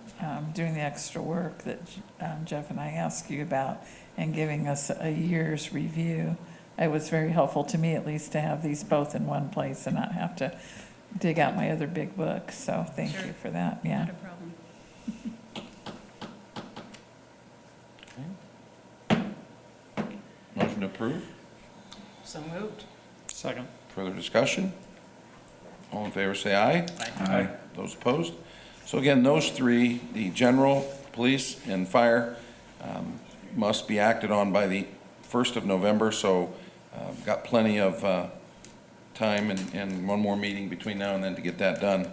doing the extra work that Jeff and I asked you about and giving us a year's review. It was very helpful to me, at least, to have these both in one place and not have to dig out my other big book. So thank Sure. you for that, yeah. Not a problem. Motion to approve. So moved. Second. Further discussion? All in favor say aye. Aye. Those opposed? So again, those three, the general, police, and fire, must be acted on by the 1st of November, so got plenty of time and one more meeting between now and then to get that done.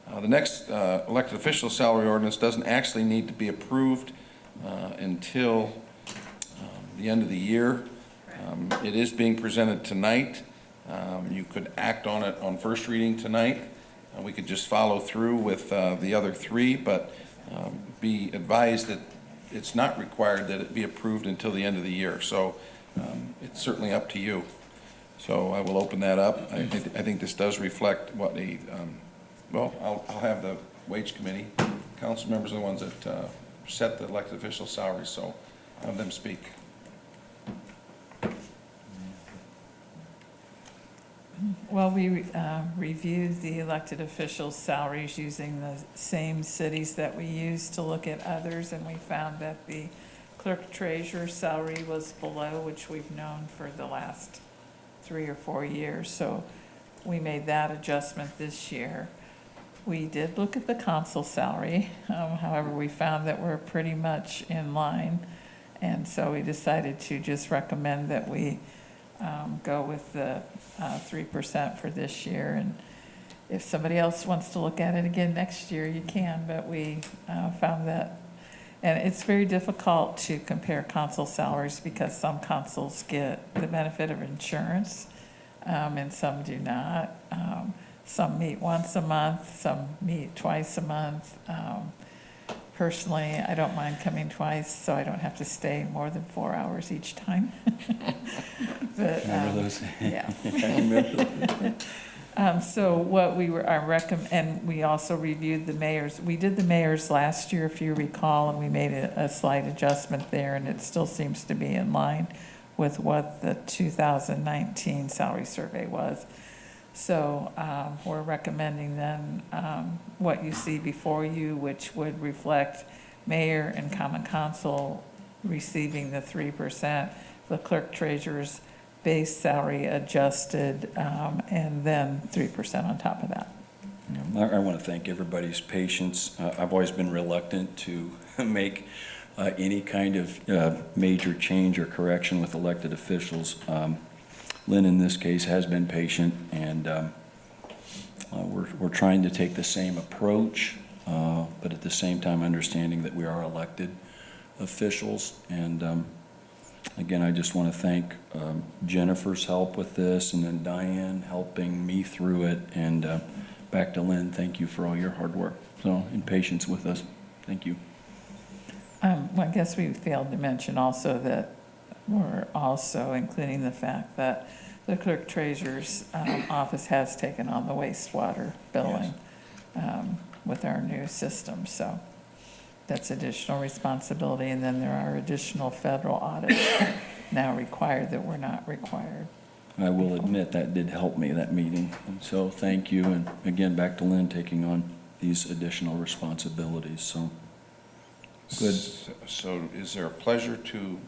The next elected official salary ordinance doesn't actually need to be approved until the end of the year. It is being presented tonight. You could act on it on first reading tonight. We could just follow through with the other three, but be advised that it's not required that it be approved until the end of the year. So it's certainly up to you. So I will open that up. I think this does reflect what well, I'll have the wage committee, council members are the ones that set the elected official salaries, so have them speak. Well, we reviewed the elected officials' salaries using the same cities that we used to look at others, and we found that the clerk treasurer's salary was below, which we've known for the last 3 or 4 years. So we made that adjustment this year. We did look at the consul salary. However, we found that we're pretty much in line. And so we decided to just recommend that we go with the 3% for this year. And if somebody else wants to look at it again next year, you can, but we found that, and it's very difficult to compare consul salaries because some consuls get the benefit of insurance and some do not. Some meet once a month, some meet twice a month. Personally, I don't mind coming twice, so I don't have to stay more than 4 hours each time. But, Remember those? Yeah. I remember. So what we were, and we also reviewed the mayor's. We did the mayor's last year, if you recall, and we made a slight adjustment there, and it still seems to be in line with what the 2019 salary survey was. So we're recommending then what you see before you, which would reflect mayor and common council receiving the 3%, the clerk treasurer's base salary adjusted, and then 3% on top of that. I want to thank everybody's patience. I've always been reluctant to make any kind of major change or correction with elected officials. Lynn, in this case, has been patient, and we're trying to take the same approach, but at the same time understanding that we are elected officials. And again, I just want to thank Jennifer's help with this, and then Diane helping me through it, and back to Lynn, thank you for all your hard work, and patience with us. Thank you. Well, I guess we failed to mention also that we're also including the fact that the clerk treasurer's office has taken on the wastewater billing with our new system. So that's additional responsibility. And then there are additional federal audits now required that were not required. I will admit that did help me, that meeting. And so thank you. And again, back to Lynn taking on these additional responsibilities. So good. So is there a pleasure to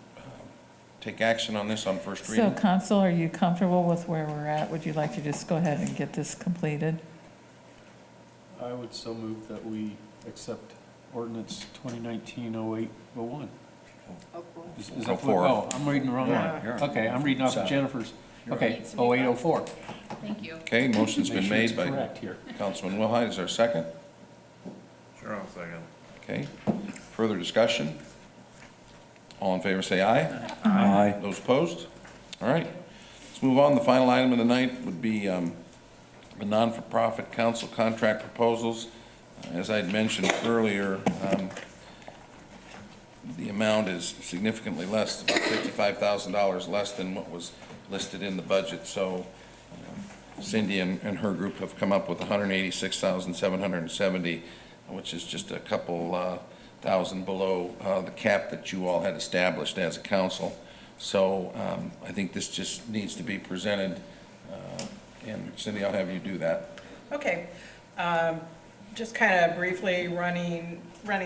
take action on this on first So reading? Consul, are you comfortable with where we're at? Would you like to just go ahead and get this completed? I would so move that we accept ordinance 2019-0801. Is that what- 04. Oh, I'm reading the wrong Yeah. one. Okay, I'm reading off of Jennifer's. Okay, Needs to be 0804. Thank you. Okay, motion's Make been sure it's made by correct here. Councilman Wilhite. Is there a second? Sure, I'll second. Okay. Further discussion? All in favor, say aye. Aye. Those opposed? All right. Let's move on. The final item of the night would be the non-for-profit council contract proposals. As I had mentioned earlier, the amount is significantly less, about $55,000 less than what was listed in the budget. So Cindy and her group have come up with $186,770, which is just a couple thousand below the cap that you all had established as a council. So I think this just needs to be presented, and Cindy, I'll have you do that. Okay, just kind of briefly running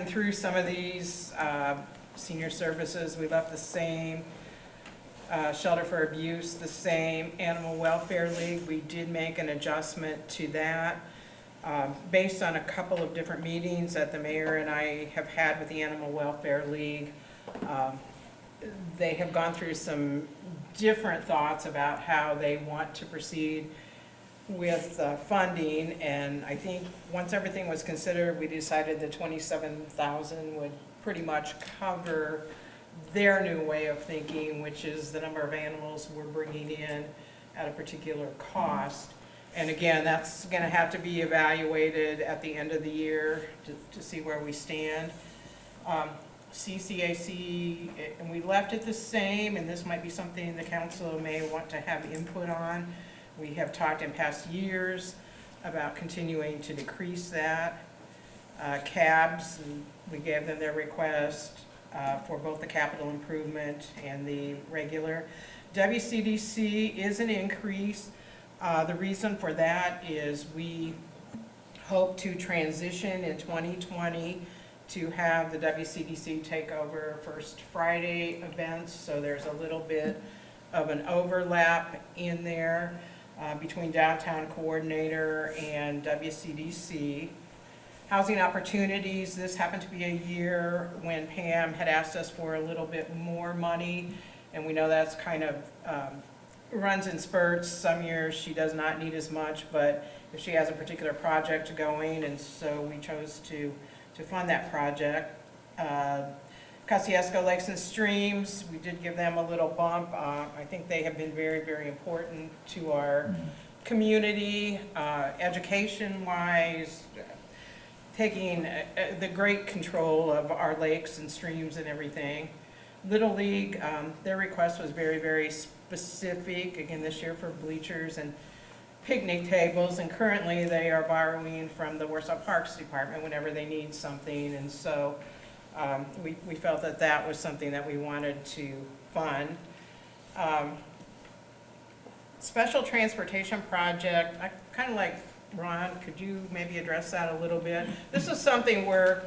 through some of these. Senior services, we left the same. Shelter for Abuse, the same. Animal Welfare League, we did make an adjustment to that. Based on a couple of different meetings that the mayor and I have had with the Animal Welfare League, they have gone through some different thoughts about how they want to proceed with funding, and I think once everything was considered, we decided the $27,000 would pretty much cover their new way of thinking, which is the number of animals we're bringing in at a particular cost. And again, that's going to have to be evaluated at the end of the year to see where we stand. CCAC, and we left it the same, and this might be something the council may want to have input on. We have talked in past years about continuing to decrease that. CABs, we gave them their request for both the capital improvement and the regular. WCDC is an increase. The reason for that is we hope to transition in 2020 to have the WCDC take over First Friday events, so there's a little bit of an overlap in there between Downtown Coordinator and WCDC. Housing Opportunities, this happened to be a year when Pam had asked us for a little bit more money, and we know that's kind of runs in spurts. Some years she does not need as much, but if she has a particular project going, and so we chose to fund that project. Kosciuszko Lakes and Streams, we did give them a little bump. I think they have been very, very important to our community, education-wise, taking the great control of our lakes and streams and everything. Little League, their request was very, very specific, again this year for bleachers and picnic tables, and currently they are borrowing from the Warsaw Parks Department whenever they need something, and so we felt that that was something that we wanted to fund. Special Transportation Project, I kind of like, Ron, could you maybe address that a little bit? This is something we're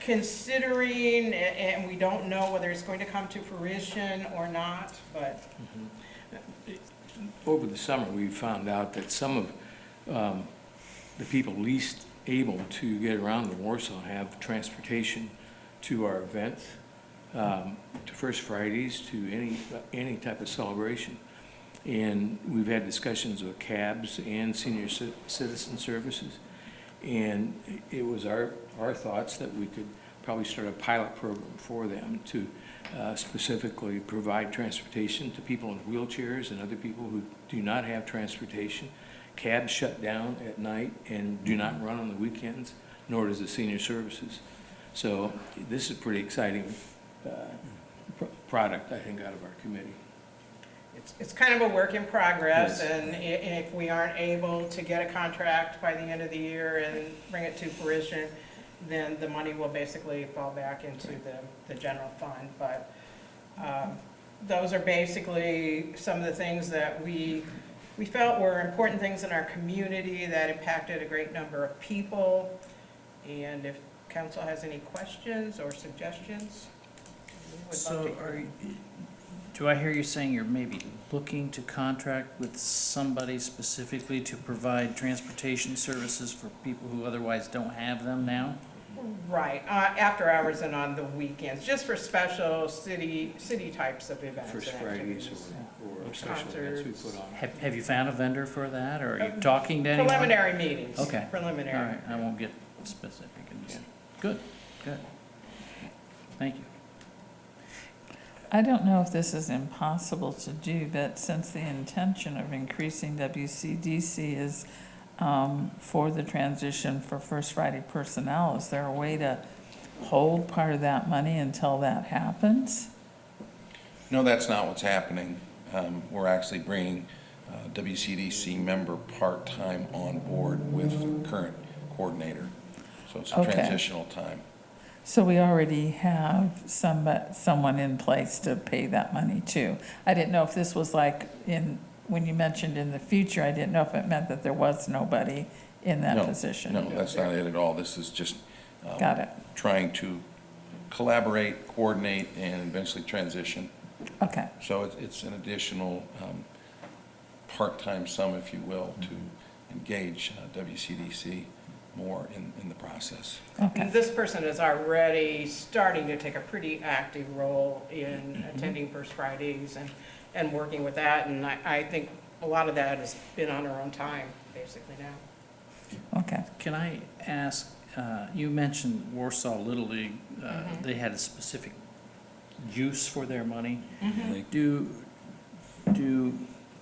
considering, and we don't know whether it's going to come to fruition or not, but. Over the summer, we found out that some of the people least able to get around to Warsaw have transportation to our events, to First Fridays, to any type of celebration. And we've had discussions with CABs and Senior Citizen Services. And it was our thoughts that we could probably start a pilot program for them to specifically provide transportation to people in wheelchairs and other people who do not have transportation. Cabs shut down at night and do not run on the weekends, nor does the Senior Services. So this is a pretty exciting product, I think, out of our committee. It's kind of a work in progress, Yes. and if we aren't able to get a contract by the end of the year and bring it to fruition, then the money will basically fall back into the general fund. But those are basically some of the things that we felt were important things in our community that impacted a great number of people. And if council has any questions or suggestions, we would love So to hear. do I hear you saying you're maybe looking to contract with somebody specifically to provide transportation services for people who otherwise don't have them now? Right, after hours and on the weekends, just for special city types of events. First and Fridays activities. or special events we Concerts. put on. Have you found a vendor for that, or are you talking to anyone? Preliminary meetings. Okay. Preliminary. All right, I won't get specific. Good, good. Thank you. I don't know if this is impossible to do, but since the intention of increasing WCDC is for the transition for First Friday personnel, is there a way to hold part of that money until that happens? No, that's not what's happening. We're actually bringing WCDC member part-time on board with current coordinator. So it's a Okay. transitional time. So we already have someone in place to pay that money to. I didn't know if this was like when you mentioned in the future, I didn't know if it meant that there was nobody in that No, position. No, that's not it at all. This is just Got it. trying to collaborate, coordinate, and eventually transition. Okay, So it's an additional part-time sum, if you will, to engage WCDC more in the process. okay. This person is already starting to take a pretty active role in attending First Fridays and working with that, and I think a lot of that has been on her own time, basically now. Okay. Can I ask, you mentioned Warsaw Little League, they had a specific use for their money. Do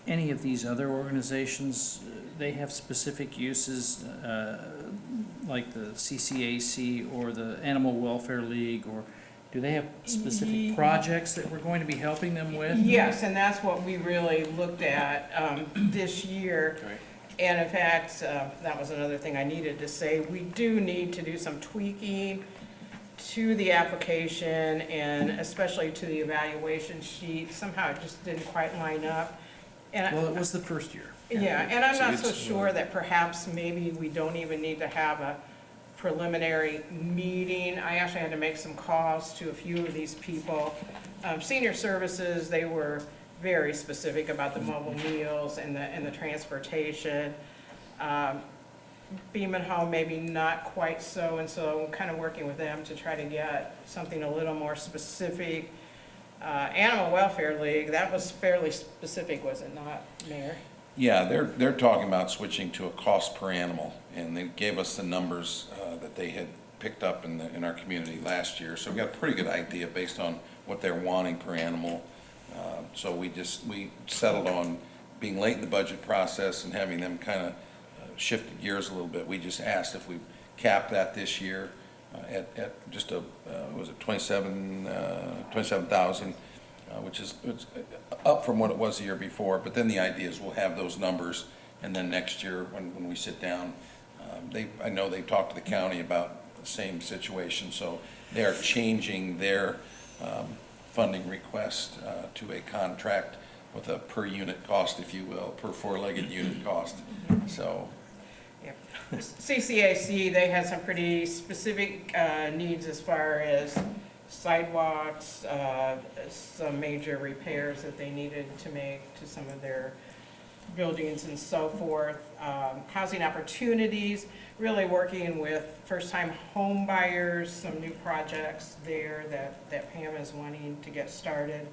any of these other organizations, they have specific uses, like the CCAC or the Animal Welfare League, or do they have specific projects that we're going to be helping them with? Yes, and that's what we really looked at this year. Right. And in fact, that was another thing I needed to say. We do need to do some tweaking to the application and especially to the evaluation sheet. Somehow it just didn't quite line up. And Well, it was the first year. yeah, and I'm So not so it's, sure that perhaps maybe we don't even need to have a preliminary meeting. I actually had to make some calls to a few of these people. Senior Services, they were very specific about the mobile meals and the transportation. Beam and Home, maybe not quite so, and so I'm kind of working with them to try to get something a little more specific. Animal Welfare League, that was fairly specific, was it not, Mayor? Yeah, they're talking about switching to a cost per animal, and they gave us the numbers that they had picked up in our community last year. So we got a pretty good idea based on what they're wanting per animal. So we settled on being late in the budget process and having them kind of shift gears a little bit. We just asked if we cap that this year at just was it 27,000, which is it's up from what it was the year before. But then the idea is we'll have those numbers, and then next year when we sit down, I know they've talked to the county about the same situation, so they are changing their funding request to a contract with a per unit cost, if you will, per four-legged unit cost. So CCAC, they had some pretty specific needs as far as sidewalks, some major repairs that they needed to make to some of their buildings and so forth. Housing opportunities, really working with first-time home buyers, some new projects there that Pam is wanting to get started.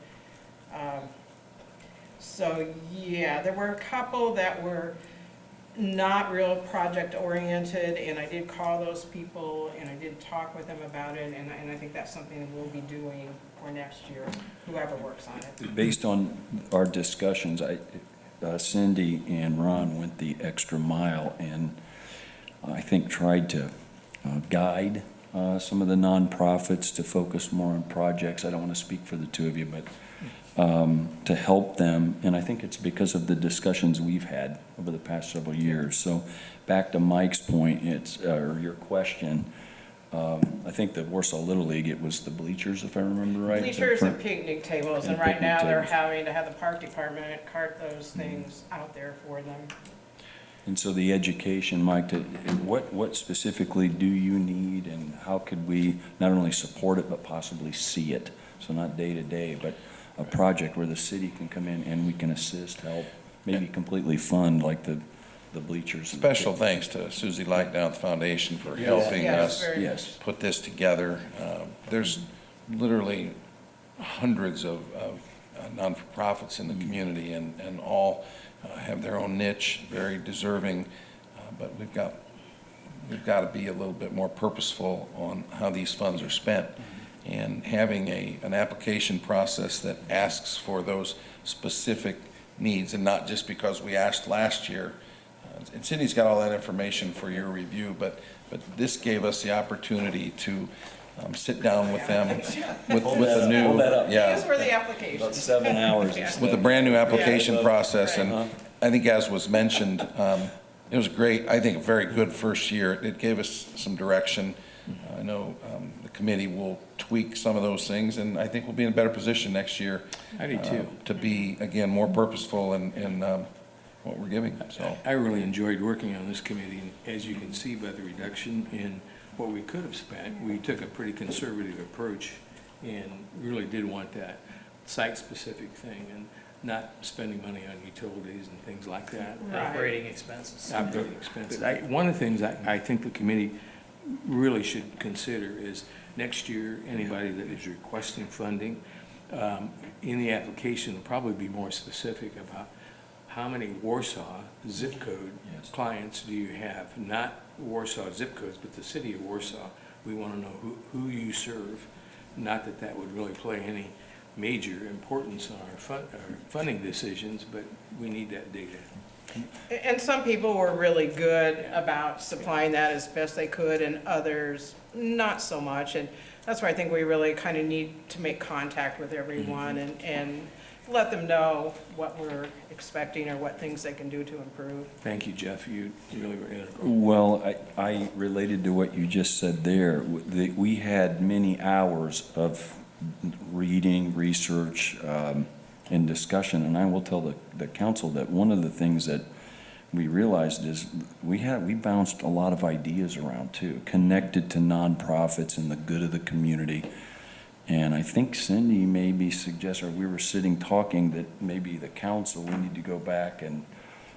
So, yeah, there were a couple that were not real project-oriented, and I did call those people, and I did talk with them about it, and I think that's something we'll be doing for next year, whoever works on it. Based on our discussions, Cindy and Ron went the extra mile and I think tried to guide some of the nonprofits to focus more on projects. I don't want to speak for the two of you, but to help them, and I think it's because of the discussions we've had over the past several years. So back to Mike's point, or your question, I think the Warsaw Little League, it was the bleachers, if I remember right? Bleachers and picnic tables, and And right picnic now they're tables. having to have the park department cart those things out there for them. And so the education, Mike, what specifically do you need, and how could we not only support it, but possibly see it? So not day to day, but a project where the city can come in and we can assist, help, maybe completely fund, like the the bleachers. and- Special thanks to Susie Light down at the foundation for helping Yes, us very Yes. put this together. There's literally hundreds of non-for-profits in the community, and all have their own niche, very deserving, but we've got to be a little bit more purposeful on how these funds are spent. And having an application process that asks for those specific needs, and not just because we asked last year. And Cindy's got all that information for your review, but this gave us the opportunity to sit down with them with a new, Hold that up. These were the applications. About 7 hours. Yeah. with a brand-new application Yeah. process. Right. And I think, as was mentioned, it was great, I think a very good first year. It gave us some direction. I know the committee will tweak some of those things, and I think we'll be in a better position next year. I do too. To be, again, more purposeful in what we're giving, so. I really enjoyed working on this committee, and as you can see by the reduction in what we could have spent, we took a pretty conservative approach and really did want that site-specific thing and not spending money on utilities and things like that. Operating expenses. Operating expenses. One of the things I think the committee really should consider is next year, anybody that is requesting funding, in the application, will probably be more specific about how many Warsaw zip code clients do you have? Not Warsaw zip codes, but the city of Warsaw. We want to know who you serve. Not that that would really play any major importance on our funding decisions, but we need that data. And some people were really good about supplying that as best they could, and others not so much. And that's why I think we really kind of need to make contact with everyone and let them know what we're expecting or what things they can do to improve. Thank you, Jeff. You really were integral. Well, I related to what you just said there. We had many hours of reading, research, and discussion, and I will tell the council that one of the things that we realized is we bounced a lot of ideas around too, connected to nonprofits and the good of the community. And I think Cindy maybe suggested, or we were sitting talking, that maybe the council, we need to go back and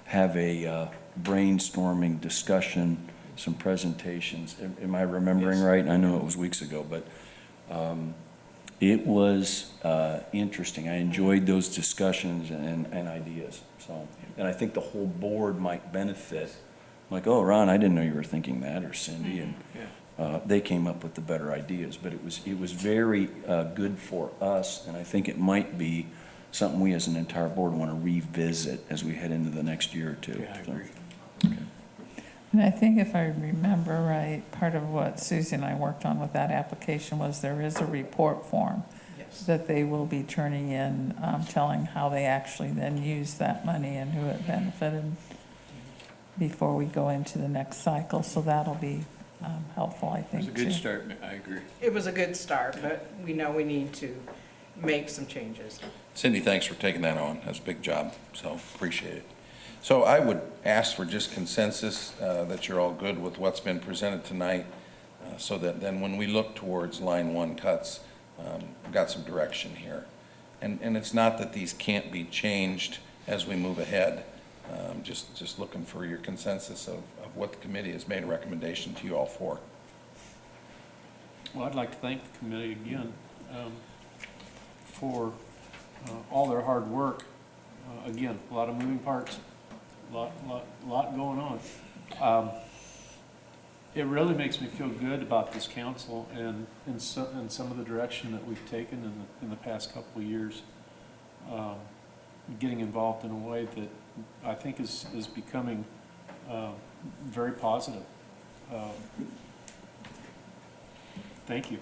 have a brainstorming discussion, some presentations. Am I remembering right? I know it was weeks ago, but it was interesting. I enjoyed those discussions and ideas. So, and I think the whole board might benefit. Like, oh, Ron, I didn't know you were thinking that, or Cindy, and they came up with the better ideas. But it was very good for us, and I think it might be something we as an entire board want to revisit as we head into the next year or two. Yeah, I agree. And I think if I remember right, part of what Susie and I worked on with that application was there is a report form that they will be turning in, telling how they actually then use that money and who it benefited before we go into the next cycle. So that'll be helpful, I It think, was a good too. start, I agree. It was a good start, but we know we need to make some changes. Cindy, thanks for taking that on. That's a big job, so appreciate it. So I would ask for just consensus that you're all good with what's been presented tonight, so that then when we look towards line one cuts, we've got some direction here. And it's not that these can't be changed as we move ahead. Just looking for your consensus of what the committee has made a recommendation to you all for. Well, I'd like to thank the committee again for all their hard work. Again, a lot of moving parts, lot going on. It really makes me feel good about this council and some of the direction that we've taken in the past couple of years. Getting involved in a way that I think is becoming very positive. Thank you.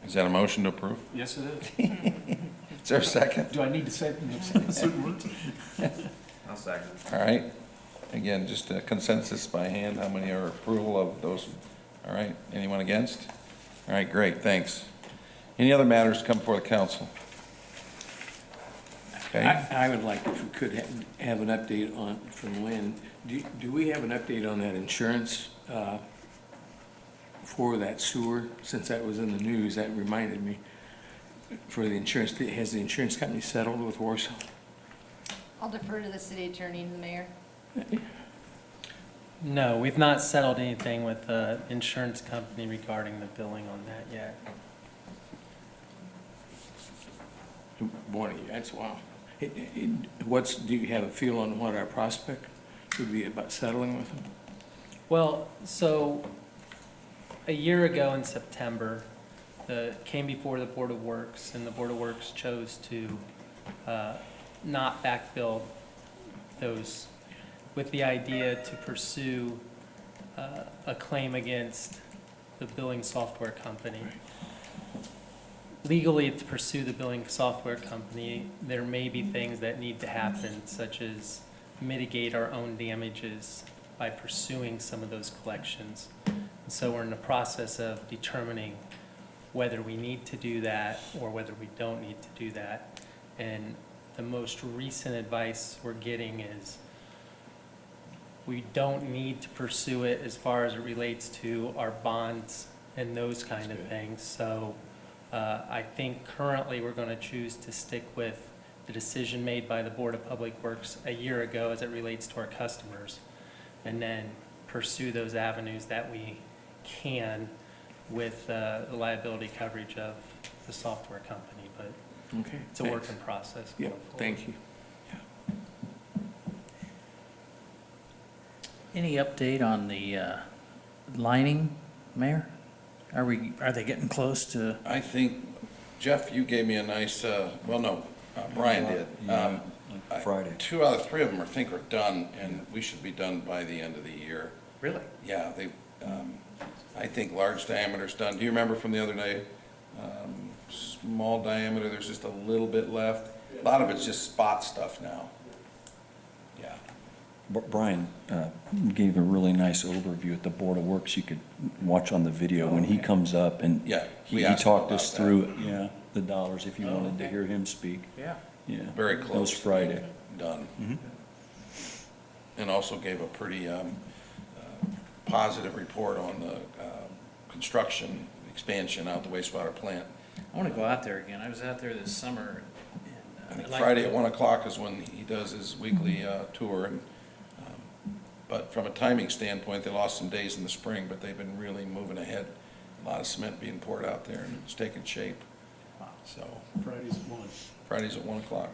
Is that a motion to approve? Yes, it is. Is there a second? Do I need to say certain words? I'll second. All right. Again, just a consensus by hand. How many are approval of those? All right. Anyone against? All right, great. Thanks. Any other matters come before the council? Okay. I would like, if we could have an update from Lynn. Do we have an update on that insurance for that sewer? Since that was in the news, that reminded me. For the insurance, has the insurance company settled with Warsaw? I'll defer to the city attorney and the mayor. No, we've not settled anything with the insurance company regarding the billing on that yet. Boy, that's wow. Do you have a feel on what our prospect would be about settling with them? Well, so a year ago in September, came before the Board of Works, and the Board of Works chose to not backbill those with the idea to pursue a claim against the billing software company. Legally, to pursue the billing software company, there may be things that need to happen, such as mitigate our own damages by pursuing some of those collections. And so we're in the process of determining whether we need to do that or whether we don't need to do that. And the most recent advice we're getting is we don't need to pursue it as far as it relates to our bonds and those kind of things. So I think currently we're going to choose to stick with the decision made by the Board of Public Works a year ago as it relates to our customers, and then pursue those avenues that we can with the liability coverage of the software company. But Okay. it's a work in process. Yeah, going forward. thank you. Any update on the lining, Mayor? Are they getting close to? I think, Jeff, you gave me a nice, Brian did. Friday. 2 out of 3 of them I think are done, and we should be done by the end of the year. Really? Yeah, I think large diameter's done. Do you remember from the other day? Small diameter, there's just a little bit left. A lot of it's just spot stuff now. Yeah. Brian gave a really nice overview at the Board of Works. You could watch on the video when he comes up, and Yeah, he we asked talked him us about through, the dollars, if you wanted to hear him speak. Yeah. Yeah. Very That was close. Friday. Done. Mhm. And also gave a pretty positive report on the construction expansion out the wastewater plant. I want to go out there again. I was out there this summer. I think I'd like Friday to- at 1 o'clock is when he does his weekly tour. And but from a timing standpoint, they lost some days in the spring, but they've been really moving ahead. A lot of cement being poured out there, and it's taking shape. So Fridays at 1. Fridays at 1 o'clock.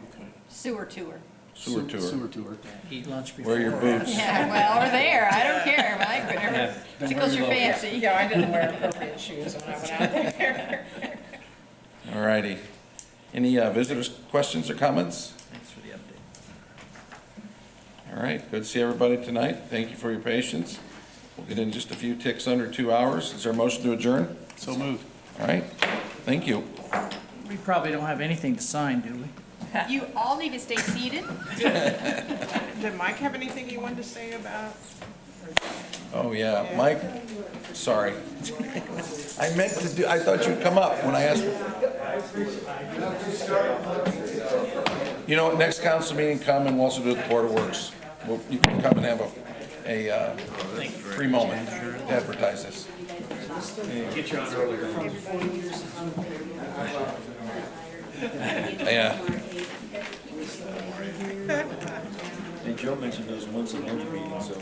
Sewer tour. Sewer tour. Sewer tour. Eat lunch before. Wear your boots. Yeah, well, or there, I don't care, Mike, whatever Don't tickles worry your about that. fancy. Yeah, I didn't wear appropriate shoes when I went out there. All righty. Any visitors' questions or comments? Thanks for the update. All right, good to see everybody tonight. Thank you for your patience. We'll get in just a few ticks under 2 hours. Is there a motion to adjourn? So moved. All right, thank you. We probably don't have anything to sign, do we? You all need to stay seated. Did Mike have anything he wanted to say about? Oh, yeah, Mike, sorry. I thought you'd come up when I asked. You know what, next council meeting, come and we'll also do it at the Board of Works. You can come and have a free moment to advertise this. Get you on earlier. Yeah. Hey, Joe mentioned those once a month meetings, so